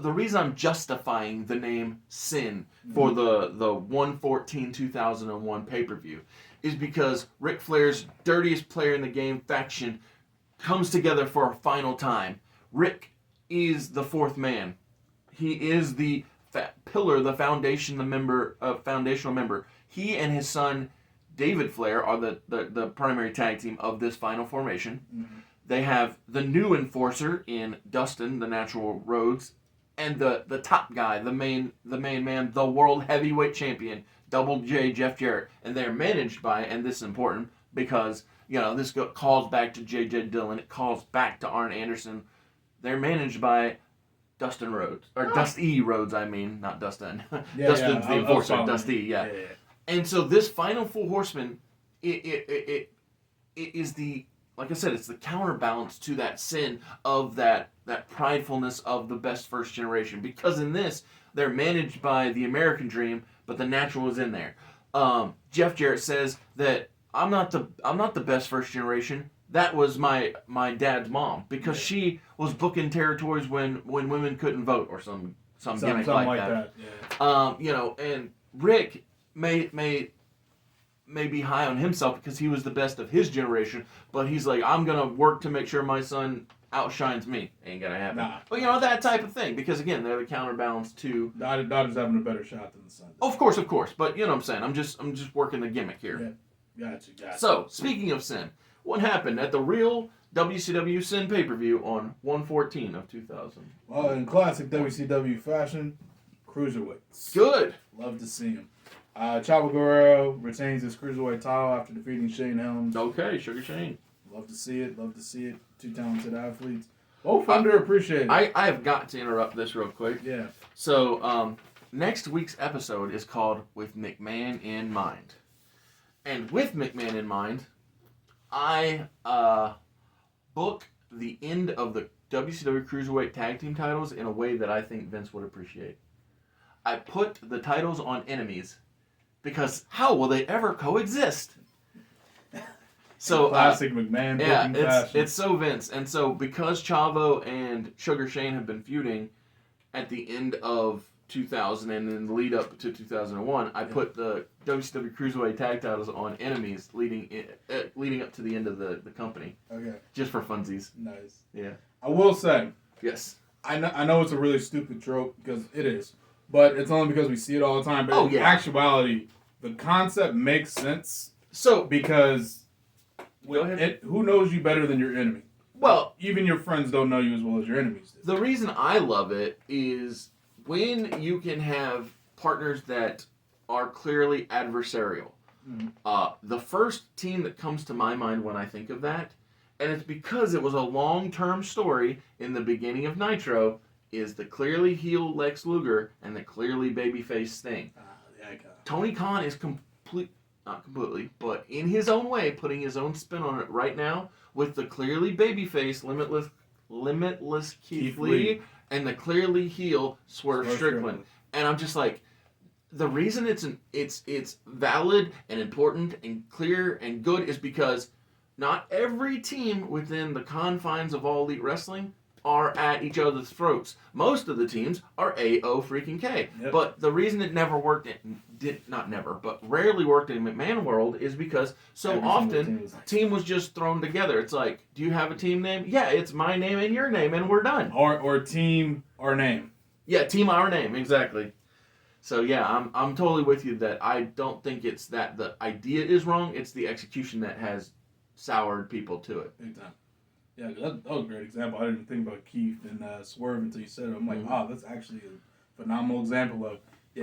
[SPEAKER 1] the reason I'm justifying the name Sin for the 1/14/2001 pay-per-view is because Ric Flair's dirtiest player in the game faction comes together for a final time. Rick is the fourth man. He is the pillar, the foundational member. He and his son David Flair are the primary tag team of this final formation. Mm-hmm. They have the new enforcer in Dustin, the Natural Rhodes, and the top guy, the main man, the world heavyweight champion, Double J, Jeff Jarrett. And they're managed by, and this is important because, this calls back to J.J. Dillon. It calls back to Arn Anderson. They're managed by Dustin Rhodes. Or Dusty Rhodes, I mean. Not Dustin. Dustin's the enforcer. Dusty, yeah. And so this final Four Horsemen, it is the... Like I said, it's the counterbalance to that sin of that pridefulness of the best first generation. Because in this, they're managed by the American Dream, but the Natural is in there. Jeff Jarrett says that I'm not the best first generation. That was my dad's mom because she was booking territories when women couldn't vote or some gimmick like that. Yeah. And Rick may be high on himself because he was the best of his generation, but he's like, I'm going to work to make sure my son outshines me. Ain't going to happen. Nah. But, that type of thing, because, again, they're the counterbalance to...
[SPEAKER 2] Daughter's having a better shot than the son.
[SPEAKER 1] Of course. But, you know what I'm saying? I'm just working the gimmick here.
[SPEAKER 2] Yeah. Gotcha.
[SPEAKER 1] So, speaking of Sin, what happened at the real WCW Sin pay-per-view on 1/14/2000?
[SPEAKER 2] Well, in classic WCW fashion, cruiserweights.
[SPEAKER 1] Good.
[SPEAKER 2] Love to see him. Chavo Guerrero retains his cruiserweight title after defeating Shane Helms.
[SPEAKER 1] Okay, Sugar Shane.
[SPEAKER 2] Love to see it. Two talented athletes. Both underappreciated.
[SPEAKER 1] I have got to interrupt this real quick.
[SPEAKER 2] Yeah.
[SPEAKER 1] So, next week's episode is called With McMahon in Mind. And with McMahon in mind, I book the end of the WCW Cruiserweight Tag Team titles in a way that I think Vince would appreciate. I put the titles on enemies because how will they ever coexist? So
[SPEAKER 2] classic McMahon booking fashion.
[SPEAKER 1] It's so Vince. And so because Chavo and Sugar Shane have been feuding at the end of 2000 and then the lead up to 2001, I put the WCW Cruiserweight Tag titles on enemies leading up to the end of the company.
[SPEAKER 2] Okay.
[SPEAKER 1] Just for funsies.
[SPEAKER 2] Nice.
[SPEAKER 1] Yeah.
[SPEAKER 2] I will say.
[SPEAKER 1] Yes.
[SPEAKER 2] I know it's a really stupid trope because it is. But it's only because we see it all the time. But in actuality, the concept makes sense.
[SPEAKER 1] So
[SPEAKER 2] because who knows you better than your enemy?
[SPEAKER 1] Well,
[SPEAKER 2] even your friends don't know you as well as your enemies do.
[SPEAKER 1] The reason I love it is when you can have partners that are clearly adversarial. Mm-hmm. The first team that comes to my mind when I think of that, and it's because it was a long-term story in the beginning of Nitro, is the clearly heel Lex Luger and the clearly babyface Sting. Tony Khan is not completely, but in his own way, putting his own spin on it right now with the clearly babyface Limitless Keith Lee and the clearly heel Swerve Strickland. And I'm just like, the reason it's valid and important and clear and good is because not every team within the confines of All Elite Wrestling are at each other's throats. Most of the teams are A-O freaking K.
[SPEAKER 2] Yep.
[SPEAKER 1] But the reason it never worked, rarely worked in McMahon world is because so often team was just thrown together. It's like, do you have a team name? Yeah, it's my name and your name, and we're done.
[SPEAKER 2] Or team or name.
[SPEAKER 1] Yeah, team our name, exactly. So yeah, I'm totally with you that I don't think it's that the idea is wrong. It's the execution that has soured people to it.
[SPEAKER 2] Big time. Yeah, that was a great example. I didn't think about Keith and Swerve until you said it. I'm like, wow, that's actually a phenomenal example of,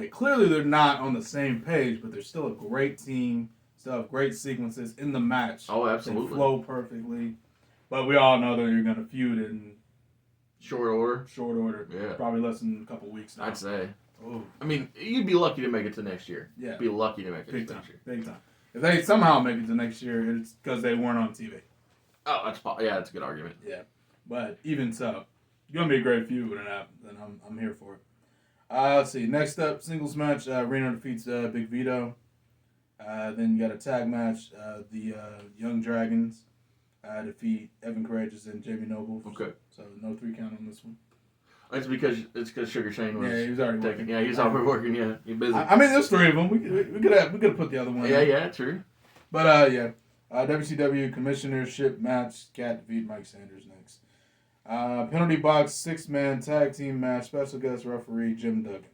[SPEAKER 2] clearly they're not on the same page, but they're still a great team, still have great sequences in the match.
[SPEAKER 1] Oh, absolutely.
[SPEAKER 2] They flow perfectly. But we all know that you're going to feud in
[SPEAKER 1] short order.
[SPEAKER 2] Yeah. Probably less than a couple weeks now.
[SPEAKER 1] I'd say.
[SPEAKER 2] Ooh.
[SPEAKER 1] I mean, you'd be lucky to make it to next year.
[SPEAKER 2] Yeah.
[SPEAKER 1] Be lucky to make it
[SPEAKER 2] Big
[SPEAKER 1] to
[SPEAKER 2] time.
[SPEAKER 1] next year.
[SPEAKER 2] Big time. If they somehow make it to next year, it's because they weren't on TV.
[SPEAKER 1] Oh, that's a good argument.
[SPEAKER 2] Yeah. But even so, it's going to be a great feud when it happens, and I'm here for it. Let's see. Next up, singles match. Reno defeats Big Vito. Then you got a tag match. The Young Dragons defeat Evan Courageous and Jamie Noble.
[SPEAKER 1] Okay.
[SPEAKER 2] So no 3 count on this one.
[SPEAKER 1] It's because Sugar Shane was.
[SPEAKER 2] Yeah, he was already working.
[SPEAKER 1] Yeah, he's already working. Yeah, he's busy.
[SPEAKER 2] I mean, there's 3 of them. We could have put the other one.
[SPEAKER 1] Yeah, true.
[SPEAKER 2] But WCW Commissionership match. Cat defeat Mike Sanders next. Penalty box 6-man tag team match. Special guest referee Jim Duggan.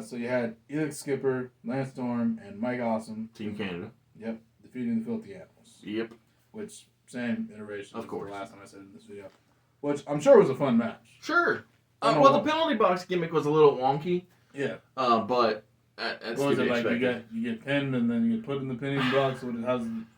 [SPEAKER 2] So you had Elix Skipper, Lance Storm, and Mike Awesome.
[SPEAKER 1] Team Canada.
[SPEAKER 2] Yep, defeating the Filthy Animals.
[SPEAKER 1] Yep.
[SPEAKER 2] Which same iteration.
[SPEAKER 1] Of course.
[SPEAKER 2] The last time I said it in this video. Which I'm sure was a fun match.
[SPEAKER 1] Sure. The penalty box gimmick was a little wonky.
[SPEAKER 2] Yeah.
[SPEAKER 1] But that's
[SPEAKER 2] what was it like?
[SPEAKER 1] expected.
[SPEAKER 2] You get pinned and then you get put in the pinning box.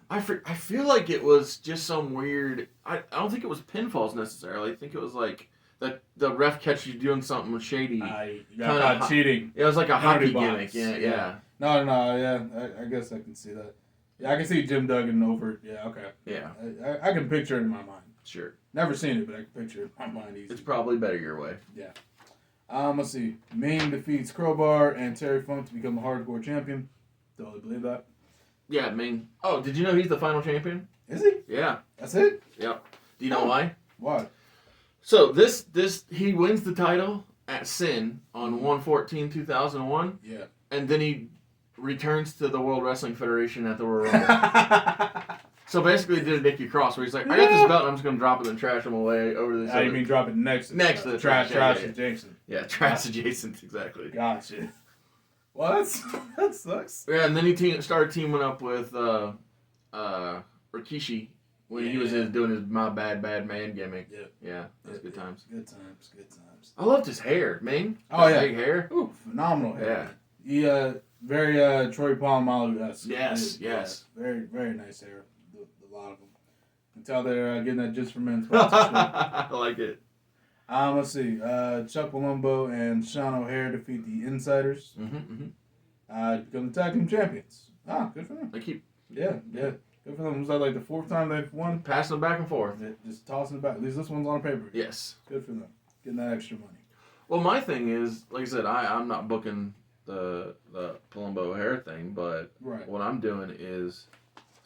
[SPEAKER 1] I feel like it was just some weird. I don't think it was pinfalls necessarily. I think it was like the ref catches you doing something shady.
[SPEAKER 2] You got caught cheating.
[SPEAKER 1] It was like a hockey
[SPEAKER 2] box.
[SPEAKER 1] gimmick. Yeah.
[SPEAKER 2] No. Yeah, I guess I can see that. Yeah, I can see Jim Duggan over. Yeah, okay.
[SPEAKER 1] Yeah.
[SPEAKER 2] I can picture it in my mind.
[SPEAKER 1] Sure.
[SPEAKER 2] Never seen it, but I can picture it in my mind easily.
[SPEAKER 1] It's probably better your way.
[SPEAKER 2] Yeah. Let's see. Ming defeats Crowbar and Terry Funk to become the hardcore champion. Totally believe that.
[SPEAKER 1] Yeah, Ming. Oh, did you know he's the final champion?
[SPEAKER 2] Is he?
[SPEAKER 1] Yeah.
[SPEAKER 2] That's it?
[SPEAKER 1] Yep. Do you know why?
[SPEAKER 2] Why?
[SPEAKER 1] So he wins the title at Sin on 1/14/2001.
[SPEAKER 2] Yeah.
[SPEAKER 1] And then he returns to the World Wrestling Federation at the Royal Rumble. So basically, he did a Nikki Cross where he's like, I got this belt and I'm just going to drop it and trash him away over this.
[SPEAKER 2] You mean drop it next to
[SPEAKER 1] the
[SPEAKER 2] trash adjacent.
[SPEAKER 1] Yeah, trash adjacent, exactly.
[SPEAKER 2] Gotcha. Well, that sucks.
[SPEAKER 1] Yeah, and then he started teaming up with Rikishi when he was doing his My Bad Man gimmick. Yeah, that's good times.
[SPEAKER 2] Good times.
[SPEAKER 1] I loved his hair, Ming.
[SPEAKER 2] Oh, yeah.
[SPEAKER 1] Big hair.
[SPEAKER 2] Ooh, phenomenal hair.
[SPEAKER 1] Yeah.
[SPEAKER 2] He, very Troy Polamalu-esque.
[SPEAKER 1] Yes.
[SPEAKER 2] Very, very nice hair. A lot of them. You can tell they're getting that just for men's sponsorship.
[SPEAKER 1] I like it.
[SPEAKER 2] Let's see. Chuck Palumbo and Sean O'Hare defeat the Insiders. Become the tag team champions. Good for them. Yeah. Good for them. Was that like the 4th time they've won?
[SPEAKER 1] Passing them back and forth.
[SPEAKER 2] Just tossing it back. At least this one's on paper.
[SPEAKER 1] Yes.
[SPEAKER 2] Good for them. Getting that extra money.
[SPEAKER 1] Well, my thing is, like I said, I'm not booking the Palumbo O'Hare thing, but what I'm doing is,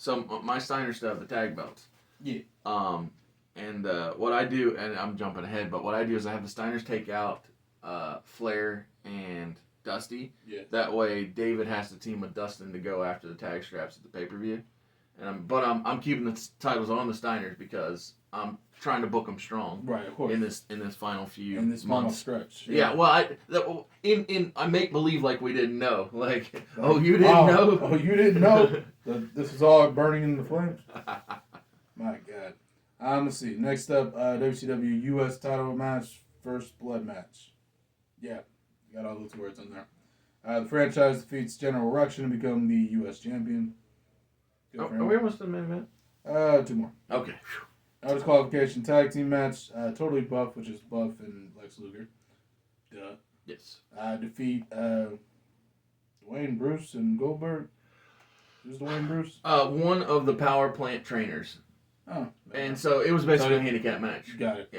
[SPEAKER 1] my Steiners still have the tag belts.
[SPEAKER 2] Yeah.
[SPEAKER 1] And what I do, and I'm jumping ahead, but what I do is I have the Steiners take out Flair and Dusty.
[SPEAKER 2] Yeah.
[SPEAKER 1] That way, David has to team with Dustin to go after the tag straps at the pay-per-view. I'm keeping the titles on the Steiners because I'm trying to book them strong.
[SPEAKER 2] Right, of course.
[SPEAKER 1] In this final few
[SPEAKER 2] in this
[SPEAKER 1] months.
[SPEAKER 2] stretch.
[SPEAKER 1] Yeah. Well, I make believe like we didn't know. Like, you didn't know?
[SPEAKER 2] Oh, you didn't know? This is all burning in the flames? My God. Let's see. Next up, WCW U.S. title match, First Blood match. Yeah, you got all those words on there. The franchise defeats General Ruction to become the U.S. champion.
[SPEAKER 1] Are we almost in the main
[SPEAKER 2] event? 2 more.
[SPEAKER 1] Okay.
[SPEAKER 2] No disqualification tag team match. Totally Buff, which is Buff and Lex Luger. Duh.
[SPEAKER 1] Yes.
[SPEAKER 2] Defeat Dwayne Bruce and Goldberg. Who's Dwayne Bruce?
[SPEAKER 1] One of the power plant trainers.
[SPEAKER 2] Oh.
[SPEAKER 1] And so it was basically a handicap match.
[SPEAKER 2] Got it.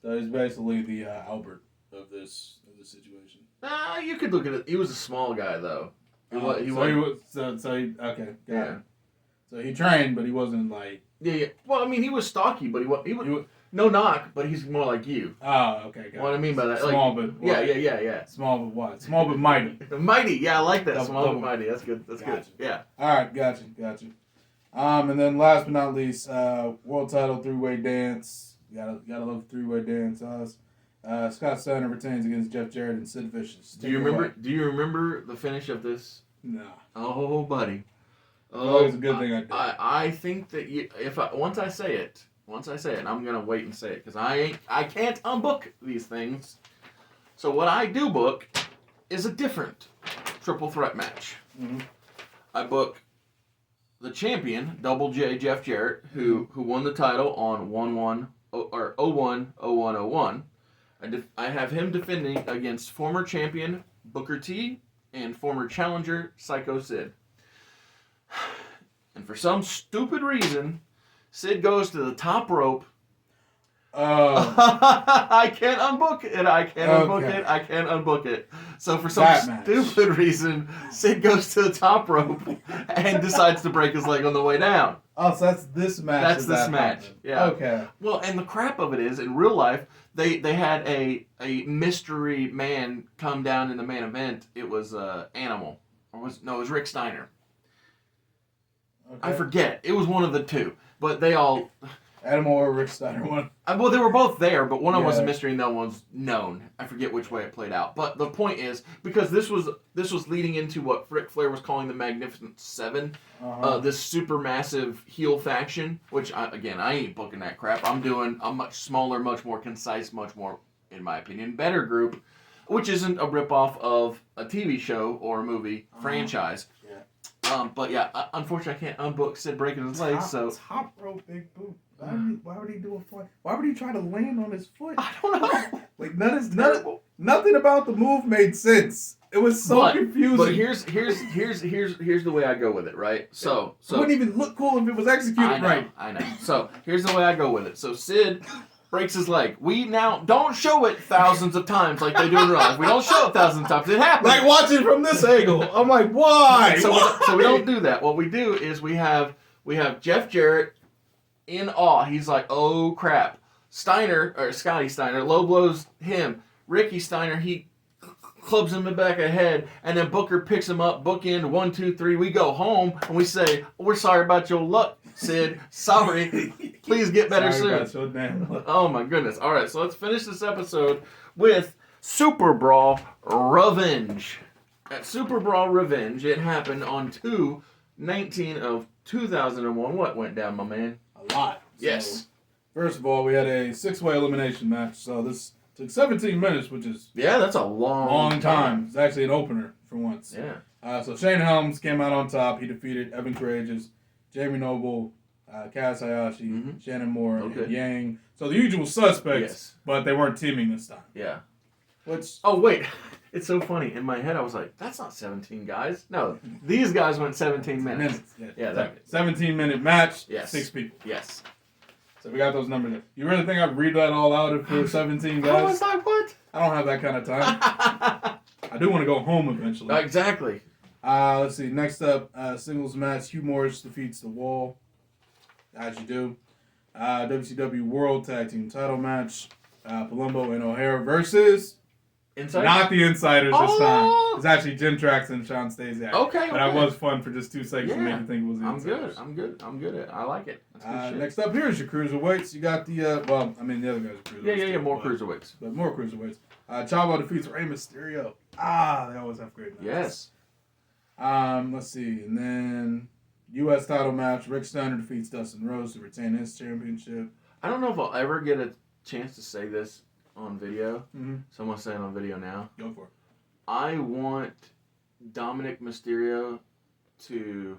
[SPEAKER 2] So he's basically the Albert of this situation.
[SPEAKER 1] You could look at it. He was a small guy though.
[SPEAKER 2] Okay. Got it. So he trained, but he wasn't like.
[SPEAKER 1] Yeah. Well, I mean, he was stocky, but he was no knock, but he's more like you.
[SPEAKER 2] Oh, okay.
[SPEAKER 1] What I mean by that,
[SPEAKER 2] small
[SPEAKER 1] like,
[SPEAKER 2] but what?
[SPEAKER 1] Yeah.
[SPEAKER 2] Small but what? Small but mighty.
[SPEAKER 1] Mighty, yeah, I like that.
[SPEAKER 2] Double,
[SPEAKER 1] Small but mighty. That's good. That's
[SPEAKER 2] gotcha.
[SPEAKER 1] good. Yeah.
[SPEAKER 2] All right, gotcha. And then last but not least, world title three-way dance. Gotta love three-way dance. Scott Steiner retains against Jeff Jarrett and Sid Vicious.
[SPEAKER 1] Do you remember the finish of this?
[SPEAKER 2] No.
[SPEAKER 1] Oh, buddy.
[SPEAKER 2] Oh, it's a good thing I did.
[SPEAKER 1] I think that once I say it, I'm gonna wait and say it because I can't unbook these things. So what I do book is a different triple threat match.
[SPEAKER 2] Mm-hmm. I
[SPEAKER 1] book the champion, Double J Jeff Jarrett, who won the title on 01/01/01. I have him defending against former champion Booker T and former challenger Psycho Sid. And for some stupid reason, Sid goes to the top rope. I can't unbook it. I can't unbook it. So for some stupid reason, Sid goes to the top rope and decides to break his leg on the way down.
[SPEAKER 2] Oh, so that's this match.
[SPEAKER 1] That's this match. Happened. Yeah.
[SPEAKER 2] Okay.
[SPEAKER 1] Well, and the crap of it is, in real life, they had a mystery man come down in the main event. It was Animal. It was Rick Steiner. Okay. I forget. It was one of the two. But they all...
[SPEAKER 2] Animal or Rick Steiner one?
[SPEAKER 1] Well, they were both there, but one of them was a mystery and the other one's known. I forget which way it played out. But the point is, because this was leading into what Ric Flair was calling the Magnificent Seven, this super massive heel faction, which, I ain't booking that crap. I'm doing a much smaller, much more concise, much more, in my opinion, better group, which isn't a ripoff of a TV show or a movie franchise. But yeah, unfortunately, I can't unbook Sid breaking his legs. So
[SPEAKER 2] top rope, big boot. Why would he do a foot? Why would he try to land on his foot?
[SPEAKER 1] I don't know.
[SPEAKER 2] Like nothing about the move made sense. It was so confusing.
[SPEAKER 1] But here's the way I go with it, right? So
[SPEAKER 2] it wouldn't even look cool if it was executed right.
[SPEAKER 1] I know. So here's the way I go with it. So Sid breaks his leg. We now don't show it thousands of times like they do in real life. We don't show it thousands of times. It happens.
[SPEAKER 2] Like watching from this angle. I'm like, why?
[SPEAKER 1] So we don't do that. What we do is we have Jeff Jarrett in awe. He's like, oh crap. Scotty Steiner low blows him. Ricky Steiner, he clubs him in the back of the head, and then Booker picks him up, bookend 1, 2, 3. We go home and we say, we're sorry about your luck, Sid. Sorry. Please get better soon. Oh my goodness. All right, so let's finish this episode with Super Brawl Revenge. At Super Brawl Revenge, it happened on 2/19 of 2001. What went down, my man?
[SPEAKER 2] A lot.
[SPEAKER 1] Yes.
[SPEAKER 2] So, first of all, we had a 6-way elimination match. So this took 17 minutes, which is
[SPEAKER 1] that's a long time.
[SPEAKER 2] It's actually an opener for once.
[SPEAKER 1] Yeah.
[SPEAKER 2] So Shane Helms came out on top. He defeated Evan Courageous, Jamie Noble, Kaz Hayashi, Shannon Moore, and Yang. So the usual suspects, but they weren't teaming this time.
[SPEAKER 1] Yeah.
[SPEAKER 2] Which?
[SPEAKER 1] Oh wait, it's so funny. In my head, I was like, "That's not 17 guys." No, these guys went 17 minutes. Yeah,
[SPEAKER 2] 17-minute match.
[SPEAKER 1] Yes.
[SPEAKER 2] 6 people.
[SPEAKER 1] Yes.
[SPEAKER 2] So we got those numbers there. You really think I'd read that all out if there were 17 guys?
[SPEAKER 1] I was like, what?
[SPEAKER 2] I don't have that kind of time. I do want to go home eventually.
[SPEAKER 1] Exactly.
[SPEAKER 2] Let's see. Next up, singles match. Hugh Morris defeats The Wall. As you do. WCW World Tag Team Title match. Palumbo and O'Hara versus...
[SPEAKER 1] Insiders?
[SPEAKER 2] Not the Insiders this time. It's actually Jim Trax and Sean Stasiak.
[SPEAKER 1] Okay.
[SPEAKER 2] But that was fun for just 2 seconds to make you think it was the Insiders.
[SPEAKER 1] I'm good. I like it.
[SPEAKER 2] Next up, here's your cruiserweights. You got the, the other guys are cruiserweights.
[SPEAKER 1] More cruiserweights.
[SPEAKER 2] But more cruiserweights. Chavo defeats Rey Mysterio. They always have great matches.
[SPEAKER 1] Yes.
[SPEAKER 2] Let's see. And then U.S. title match. Rick Steiner defeats Dustin Rhodes to retain his championship.
[SPEAKER 1] I don't know if I'll ever get a chance to say this on video.
[SPEAKER 2] Mm-hmm.
[SPEAKER 1] So I'm going to say it on video now.
[SPEAKER 2] Go for it.
[SPEAKER 1] I want Dominic Mysterio to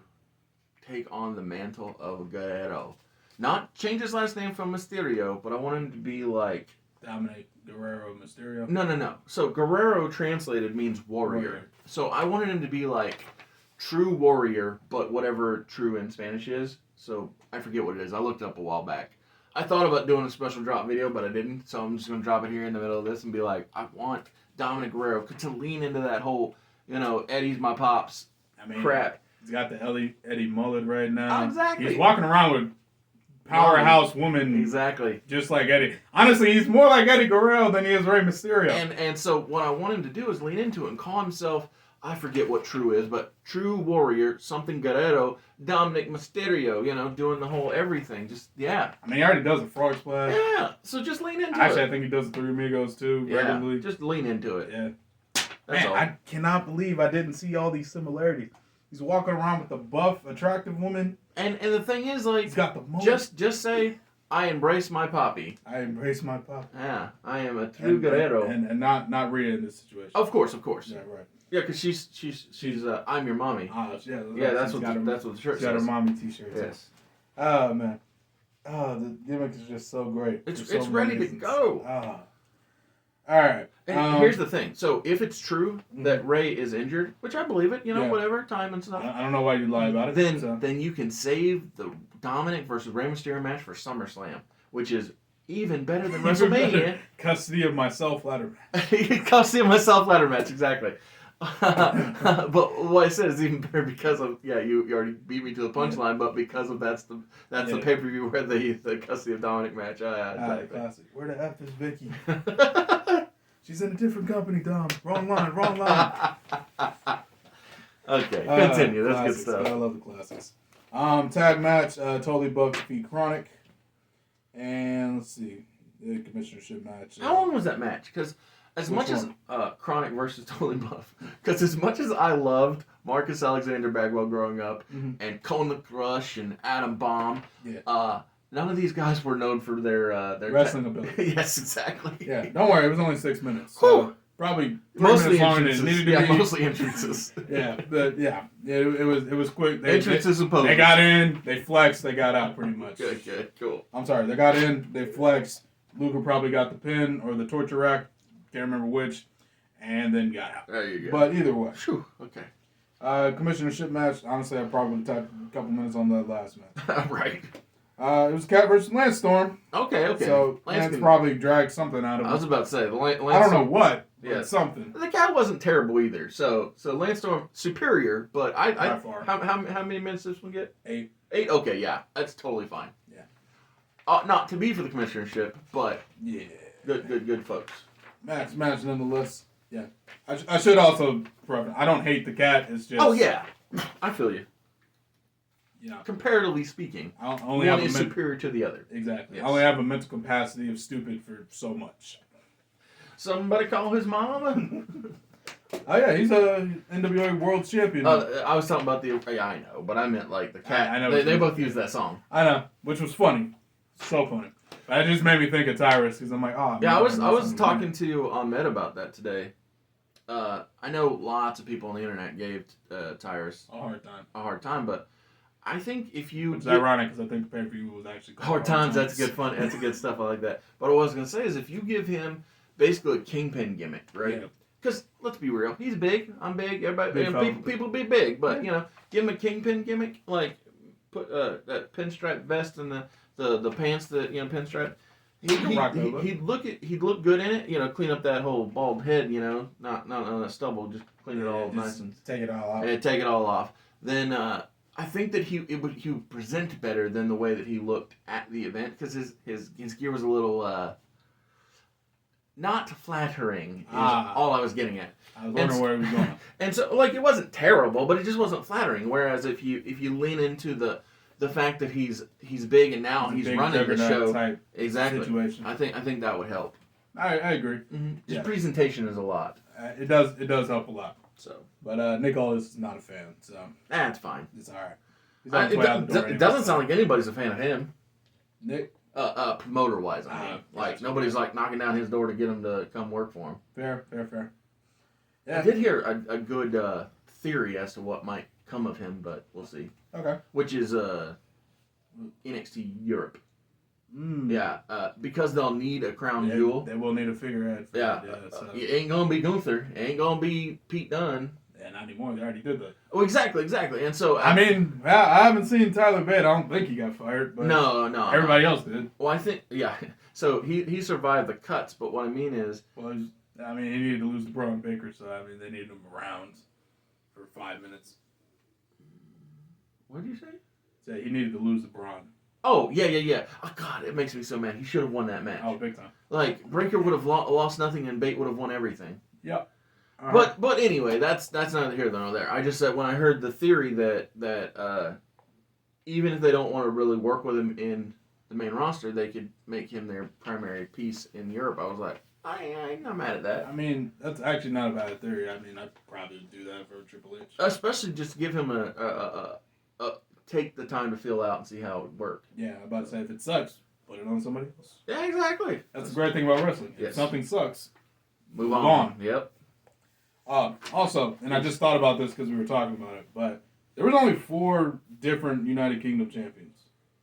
[SPEAKER 1] take on the mantle of Guerrero. Not change his last name from Mysterio, but I want him to be like...
[SPEAKER 2] Dominic Guerrero Mysterio?
[SPEAKER 1] No. So Guerrero translated means warrior. So I wanted him to be like true warrior, but whatever true in Spanish is. So I forget what it is. I looked it up a while back. I thought about doing a special drop video, but I didn't. So I'm just going to drop it here in the middle of this and be like, I want Dominic Guerrero to lean into that whole, Eddie's my pops crap.
[SPEAKER 2] He's got the Eddie mullet right now.
[SPEAKER 1] Exactly.
[SPEAKER 2] He's walking around with powerhouse woman.
[SPEAKER 1] Exactly.
[SPEAKER 2] Just like Eddie. Honestly, he's more like Eddie Guerrero than he is Rey Mysterio.
[SPEAKER 1] And so what I want him to do is lean into it and call himself, I forget what True is, but True Warrior, something Guerrero, Dominic Mysterio, doing the whole everything. Just, yeah.
[SPEAKER 2] I mean, he already does a frog splash.
[SPEAKER 1] Yeah, so just lean into it.
[SPEAKER 2] Actually, I think he does the Three Amigos too, regularly.
[SPEAKER 1] Just lean into it.
[SPEAKER 2] Yeah.
[SPEAKER 1] That's all.
[SPEAKER 2] I cannot believe I didn't see all these similarities. He's walking around with a buff, attractive woman.
[SPEAKER 1] And the thing is, like,
[SPEAKER 2] he's got the mullet.
[SPEAKER 1] Just say, I embrace my poppy.
[SPEAKER 2] I embrace my pop.
[SPEAKER 1] Yeah, I am a true Guerrero.
[SPEAKER 2] And not Rhea in this situation.
[SPEAKER 1] Of course.
[SPEAKER 2] Yeah, right.
[SPEAKER 1] Yeah, because she's I'm your mommy.
[SPEAKER 2] Yeah,
[SPEAKER 1] that's what the shirt
[SPEAKER 2] says. She got her mommy t-shirt.
[SPEAKER 1] Yes.
[SPEAKER 2] Oh, man. Oh, the gimmick is just so great.
[SPEAKER 1] It's ready to go.
[SPEAKER 2] Oh. All right.
[SPEAKER 1] And here's the thing. So if it's true that Rey is injured, which I believe it, whatever, time and stuff.
[SPEAKER 2] I don't know why you lie about it.
[SPEAKER 1] Then you can save the Dominic versus Rey Mysterio match for SummerSlam, which is even better than WrestleMania.
[SPEAKER 2] Custody of myself ladder match.
[SPEAKER 1] Custody of myself ladder match, exactly. But what I said is even better because of you already beat me to the punchline, but because of that's the pay per view where the Custody of Dominic match. Exactly.
[SPEAKER 2] Classic. Where the F is Vicky? She's in a different company, Dom. Wrong line.
[SPEAKER 1] Okay, continue. That's
[SPEAKER 2] classics.
[SPEAKER 1] good stuff.
[SPEAKER 2] I love the classics. Tag match, Totally Buff defeat Chronic. And let's see, the commissionership match.
[SPEAKER 1] How long was that match? Because as much as Chronic versus Totally Buff, because as much as I loved Marcus Alexander Bagwell growing up, and Conan the Crush and Adam Bomb, none of these guys were known for their
[SPEAKER 2] wrestling ability.
[SPEAKER 1] Yes, exactly.
[SPEAKER 2] Yeah, don't worry, it was only 6 minutes. So probably
[SPEAKER 1] mostly
[SPEAKER 2] entrances.
[SPEAKER 1] Mostly entrances.
[SPEAKER 2] It was quick.
[SPEAKER 1] Entrances and poses.
[SPEAKER 2] They got in, they flexed, they got out pretty much.
[SPEAKER 1] Good, cool.
[SPEAKER 2] I'm sorry, they got in, they flexed. Luger probably got the pin or the torture rack, can't remember which, and then got out.
[SPEAKER 1] There you go.
[SPEAKER 2] But either way.
[SPEAKER 1] Whew, okay.
[SPEAKER 2] Commissionership match, honestly, I probably would have tapped a couple minutes on that last match.
[SPEAKER 1] Right.
[SPEAKER 2] It was Cat versus Lance Storm.
[SPEAKER 1] Okay.
[SPEAKER 2] So Lance probably dragged something out of him.
[SPEAKER 1] I was about to say, Lance
[SPEAKER 2] I don't know what, but something.
[SPEAKER 1] The Cat wasn't terrible either. So Lance Storm superior, but
[SPEAKER 2] By far.
[SPEAKER 1] How many minutes this one get?
[SPEAKER 2] 8.
[SPEAKER 1] 8. Okay, yeah, that's totally fine.
[SPEAKER 2] Yeah.
[SPEAKER 1] Not to be for the commissionership, but good folks.
[SPEAKER 2] Match nonetheless. Yeah. I should also preface, I don't hate the Cat. It's just.
[SPEAKER 1] Oh yeah, I feel you.
[SPEAKER 2] Yeah.
[SPEAKER 1] Comparatively speaking,
[SPEAKER 2] one
[SPEAKER 1] is superior to the other.
[SPEAKER 2] Exactly.
[SPEAKER 1] Yes.
[SPEAKER 2] I only have a mental capacity of stupid for so much.
[SPEAKER 1] Somebody call his mama.
[SPEAKER 2] Oh yeah, he's a NWA World Champion.
[SPEAKER 1] I was talking about I know, but I meant like the Cat.
[SPEAKER 2] I know
[SPEAKER 1] they both use that song.
[SPEAKER 2] I know, which was funny, so funny. That just made me think of Tyrus because I'm like, oh.
[SPEAKER 1] Yeah, I was talking to Ahmed about that today. I know lots of people on the internet gave Tyrus
[SPEAKER 2] a hard time,
[SPEAKER 1] but I think if you...
[SPEAKER 2] Which is ironic because I think the pay-per-view was actually called
[SPEAKER 1] Hard Times. That's good fun. That's good stuff. I like that. But what I was going to say is if you give him basically a Kingpin gimmick, right? Because let's be real, he's big. I'm big. Everybody, people be big, but give him a Kingpin gimmick, like put that pinstripe vest and the pants that pinstripe. He'd look good in it. Clean up that whole bald head. Not on a stubble. Just clean it all nice and
[SPEAKER 2] take it all out.
[SPEAKER 1] Yeah, take it all off. Then I think that he would present better than the way that he looked at the event because his gear was a little not flattering. Is all I was getting at.
[SPEAKER 2] I was wondering where he was going.
[SPEAKER 1] And so it wasn't terrible, but it just wasn't flattering. Whereas if you lean into the fact that he's big and now he's running the show, exactly. Situation. I think that would help.
[SPEAKER 2] I agree.
[SPEAKER 1] Mm-hmm. Just presentation is a lot.
[SPEAKER 2] It does help a lot.
[SPEAKER 1] So,
[SPEAKER 2] but Nick Aldis is not a fan. So
[SPEAKER 1] that's fine.
[SPEAKER 2] It's all right.
[SPEAKER 1] It doesn't sound like anybody's a fan of him.
[SPEAKER 2] Nick.
[SPEAKER 1] Promoter wise, I mean, like nobody's like knocking down his door to get him to come work for him.
[SPEAKER 2] Fair. Yeah.
[SPEAKER 1] I did hear a good theory as to what might come of him, but we'll see.
[SPEAKER 2] Okay.
[SPEAKER 1] Which is NXT Europe.
[SPEAKER 2] Mm.
[SPEAKER 1] Yeah, because they'll need a crown jewel.
[SPEAKER 2] They will need a figurehead.
[SPEAKER 1] It ain't gonna be Gunther. It ain't gonna be Pete Dunne.
[SPEAKER 2] Yeah, not anymore. They already did that.
[SPEAKER 1] Oh, exactly. And so
[SPEAKER 2] I haven't seen Tyler Bate. I don't think he got fired. But
[SPEAKER 1] no.
[SPEAKER 2] Everybody else did.
[SPEAKER 1] Well, I think So he survived the cuts, but what I mean is,
[SPEAKER 2] he needed to lose to Braun Baker, so they needed him around for 5 minutes.
[SPEAKER 1] What did you say?
[SPEAKER 2] Said he needed to lose to Braun.
[SPEAKER 1] Oh, yeah. Oh, God, it makes me so mad. He should have won that match.
[SPEAKER 2] Oh, big time.
[SPEAKER 1] Like, Breakker would have lost nothing and Bate would have won everything.
[SPEAKER 2] Yep.
[SPEAKER 1] But anyway, that's neither here nor there. I just said when I heard the theory that even if they don't want to really work with him in the main roster, they could make him their primary piece in Europe. I was like, I'm not mad at that.
[SPEAKER 2] I mean, that's actually not a bad theory. I mean, I'd probably do that for Triple H.
[SPEAKER 1] Especially just give him a take the time to feel out and see how it would work.
[SPEAKER 2] Yeah, I'm about to say, if it sucks, put it on somebody else.
[SPEAKER 1] Yeah, exactly.
[SPEAKER 2] That's the great thing about wrestling.
[SPEAKER 1] Yes.
[SPEAKER 2] If something sucks,
[SPEAKER 1] move on. Yep.
[SPEAKER 2] Also, and I just thought about this because we were talking about it, but there was only 4 different United Kingdom champions.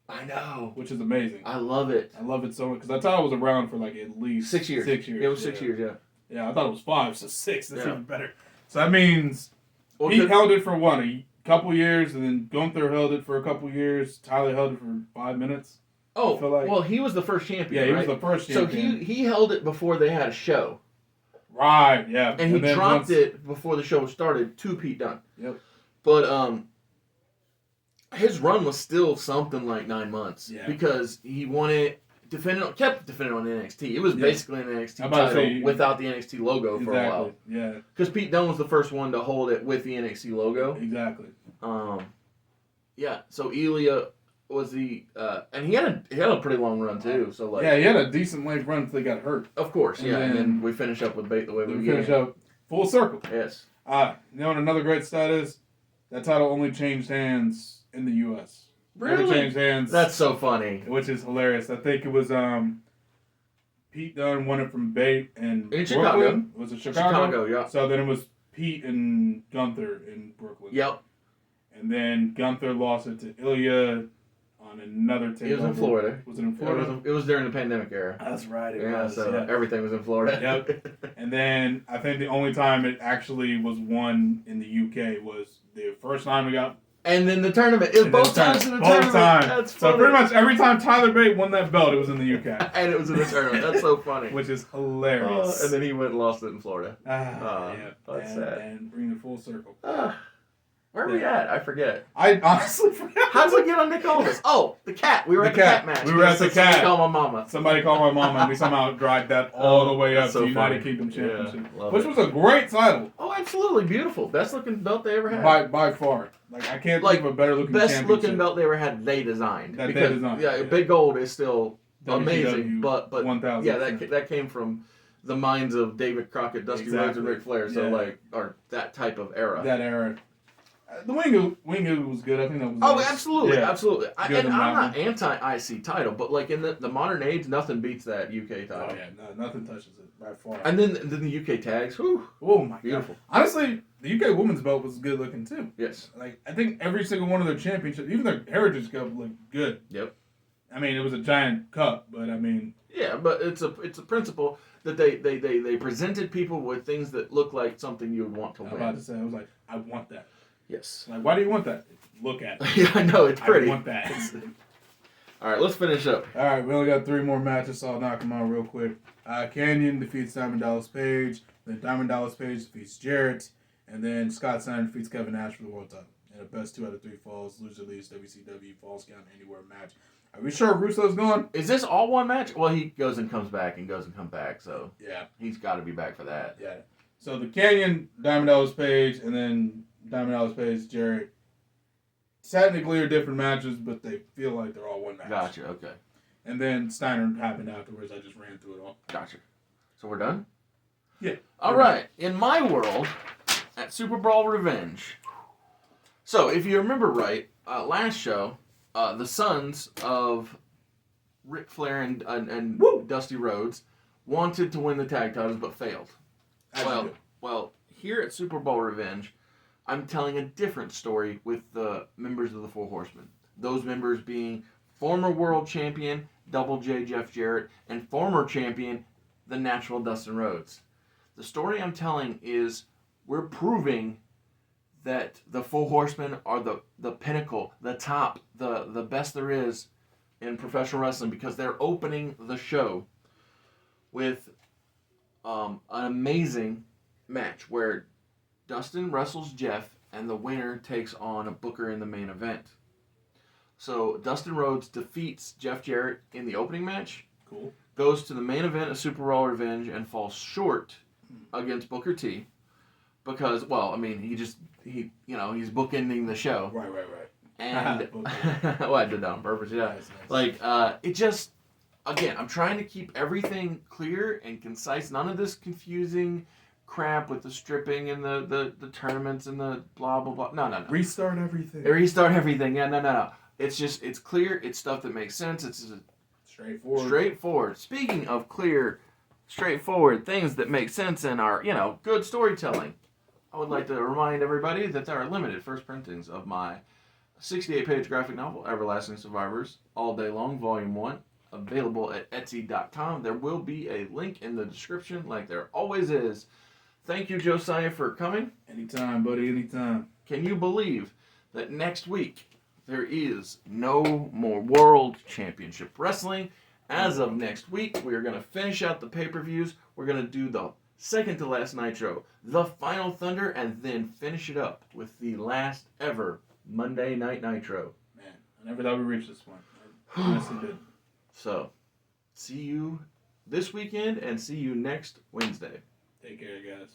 [SPEAKER 1] I know.
[SPEAKER 2] Which is amazing.
[SPEAKER 1] I love it.
[SPEAKER 2] I love it so much because I thought it was around for like at least
[SPEAKER 1] 6 years.
[SPEAKER 2] 6 years.
[SPEAKER 1] It was 6 years, yeah.
[SPEAKER 2] Yeah, I thought it was 5, so 6. That's
[SPEAKER 1] Yeah.
[SPEAKER 2] even better. So that means he held it for what, a couple years, and then Gunther held it for a couple years. Tyler held it for 5 minutes.
[SPEAKER 1] Oh,
[SPEAKER 2] like,
[SPEAKER 1] well, he was the first champion.
[SPEAKER 2] Yeah, he
[SPEAKER 1] right?
[SPEAKER 2] was the first champion.
[SPEAKER 1] So he held it before they had a show.
[SPEAKER 2] Right, yeah.
[SPEAKER 1] And he dropped it before the show started to Pete Dunne.
[SPEAKER 2] Yep.
[SPEAKER 1] But his run was still something like 9 months.
[SPEAKER 2] Yeah.
[SPEAKER 1] Because he won it, kept defending on NXT. It was basically an NXT title without the NXT logo for a while.
[SPEAKER 2] Yeah.
[SPEAKER 1] Because Pete Dunne was the first one to hold it with the NXT logo.
[SPEAKER 2] Exactly.
[SPEAKER 1] Yeah. So Ilya was and he had a pretty long run too. So like,
[SPEAKER 2] yeah, he had a decent length run until he got hurt.
[SPEAKER 1] Of course, and then we finish up with Bate the way we
[SPEAKER 2] finish up full circle.
[SPEAKER 1] Yes.
[SPEAKER 2] You know what another great stat is? That title only changed hands in the U.S.
[SPEAKER 1] Really?
[SPEAKER 2] Never changed hands.
[SPEAKER 1] That's so funny.
[SPEAKER 2] Which is hilarious. I think it was Pete Dunne won it from Bate in Brooklyn.
[SPEAKER 1] Chicago.
[SPEAKER 2] Was it Chicago?
[SPEAKER 1] Chicago, yeah.
[SPEAKER 2] So then it was Pete and Gunther in Brooklyn.
[SPEAKER 1] Yep.
[SPEAKER 2] And then Gunther lost it to Ilya on another takeover.
[SPEAKER 1] It was in Florida.
[SPEAKER 2] Was it in Florida?
[SPEAKER 1] It was during the pandemic era.
[SPEAKER 2] That's right.
[SPEAKER 1] Everything was in Florida.
[SPEAKER 2] Yep. And then I think the only time it actually was won in the UK was the first time we got.
[SPEAKER 1] And then the tournament. It was both times in the tournament.
[SPEAKER 2] Both times.
[SPEAKER 1] That's
[SPEAKER 2] so
[SPEAKER 1] funny.
[SPEAKER 2] pretty much every time Tyler Bate won that belt, it was in the UK.
[SPEAKER 1] And it was in the tournament. That's so funny.
[SPEAKER 2] Which is hilarious.
[SPEAKER 1] And then he went and lost it in Florida.
[SPEAKER 2] Yeah.
[SPEAKER 1] That's sad.
[SPEAKER 2] And bring it full circle.
[SPEAKER 1] Where are we at? I forget.
[SPEAKER 2] I honestly forgot.
[SPEAKER 1] How did we get on Nick Aldis? Oh, the cat. We were at the cat match.
[SPEAKER 2] We were at the cat.
[SPEAKER 1] Somebody called my mama.
[SPEAKER 2] Somebody called my mama, and we somehow dragged that all the way up to United Kingdom Championship.
[SPEAKER 1] Yeah,
[SPEAKER 2] which was a great title.
[SPEAKER 1] Oh, absolutely. Beautiful. Best looking belt they ever had.
[SPEAKER 2] By far. Like, I can't think of a better looking
[SPEAKER 1] best looking belt they ever had, they designed. Yeah, Big Gold is still amazing. But
[SPEAKER 2] 1000%.
[SPEAKER 1] yeah, that came from the minds of David Crockett, Dusty Rhodes, and Ric Flair. So, or that type of era.
[SPEAKER 2] That era. The Wingu was good. I think that was.
[SPEAKER 1] Oh, absolutely, absolutely.
[SPEAKER 2] And
[SPEAKER 1] I'm not anti-IC title, but like in the modern age, nothing beats that UK title.
[SPEAKER 2] Oh yeah, nothing touches it by far.
[SPEAKER 1] And then the UK tags, whew,
[SPEAKER 2] oh my
[SPEAKER 1] beautiful.
[SPEAKER 2] God. Honestly, the UK women's belt was good looking too.
[SPEAKER 1] Yes.
[SPEAKER 2] Like I think every single one of their championships, even their Heritage Cup, looked good.
[SPEAKER 1] Yep.
[SPEAKER 2] I mean, it was a giant cup, but I mean.
[SPEAKER 1] Yeah, but it's a principle that they presented people with things that look like something you would want to win.
[SPEAKER 2] I was about to say, I was like, I want that.
[SPEAKER 1] Yes.
[SPEAKER 2] Like, why do you want that? Look at it.
[SPEAKER 1] Yeah, I know, it's pretty.
[SPEAKER 2] I want that.
[SPEAKER 1] All right, let's finish up.
[SPEAKER 2] All right, we only got 3 more matches, so I'll knock them out real quick. Canyon defeats Diamond Dallas Page. Then Diamond Dallas Page defeats Jarrett. And then Scott Steiner defeats Kevin Nash for the World title. In a best 2 out of 3 falls, loser leaves WCW Falls Count Anywhere match. Are we sure Russo's gone?
[SPEAKER 1] Is this all one match? Well, he goes and comes back and goes and comes back, so
[SPEAKER 2] yeah,
[SPEAKER 1] he's got to be back for that.
[SPEAKER 2] Yeah. So the Canyon, Diamond Dallas Page, and then Diamond Dallas Page, Jarrett. Technically are different matches, but they feel like they're all one match.
[SPEAKER 1] Gotcha, okay.
[SPEAKER 2] And then Steiner happened afterwards. I just ran through it all.
[SPEAKER 1] Gotcha. So we're done?
[SPEAKER 2] Yeah.
[SPEAKER 1] All right. In my world, at Super Brawl Revenge. So, if you remember right, last show, the sons of Ric Flair and Dusty Rhodes wanted to win the tag titles but failed. Well, here at Super Bowl Revenge, I'm telling a different story with the members of the Four Horsemen. Those members being former world champion Double J Jeff Jarrett and former champion the Natural Dustin Rhodes. The story I'm telling is we're proving that the Four Horsemen are the pinnacle, the top, the best there is in professional wrestling because they're opening the show with an amazing match where Dustin wrestles Jeff and the winner takes on a Booker in the main event. So Dustin Rhodes defeats Jeff Jarrett in the opening match.
[SPEAKER 2] Cool.
[SPEAKER 1] Goes to the main event of Super Raw Revenge and falls short against Booker T. Because, well, I mean, he's bookending the show.
[SPEAKER 2] Right.
[SPEAKER 1] And, well, I did that on purpose, yeah.
[SPEAKER 2] Nice.
[SPEAKER 1] Like, it just, again, I'm trying to keep everything clear and concise. None of this confusing crap with the stripping and the tournaments and the blah, blah, blah. No.
[SPEAKER 2] Restart everything.
[SPEAKER 1] Restart everything. Yeah, no. It's just, it's clear. It's stuff that makes sense. It's straightforward. Speaking of clear, straightforward things that make sense and are, good storytelling, I would like to remind everybody that there are limited first printings of my 68-page graphic novel, Everlasting Survivors, All Day Long, Volume 1, available at Etsy.com. There will be a link in the description, like there always is. Thank you, Josiah, for coming.
[SPEAKER 2] Anytime, buddy, anytime.
[SPEAKER 1] Can you believe that next week there is no more World Championship Wrestling? As of next week, we are going to finish out the pay-per-views. We're going to do the second to last Nitro, the Final Thunder, and then finish it up with the last ever Monday Night Nitro.
[SPEAKER 2] Man, I never thought we'd reach this one. I honestly did.
[SPEAKER 1] So, see you this weekend and see you next Wednesday.
[SPEAKER 2] Take care, guys.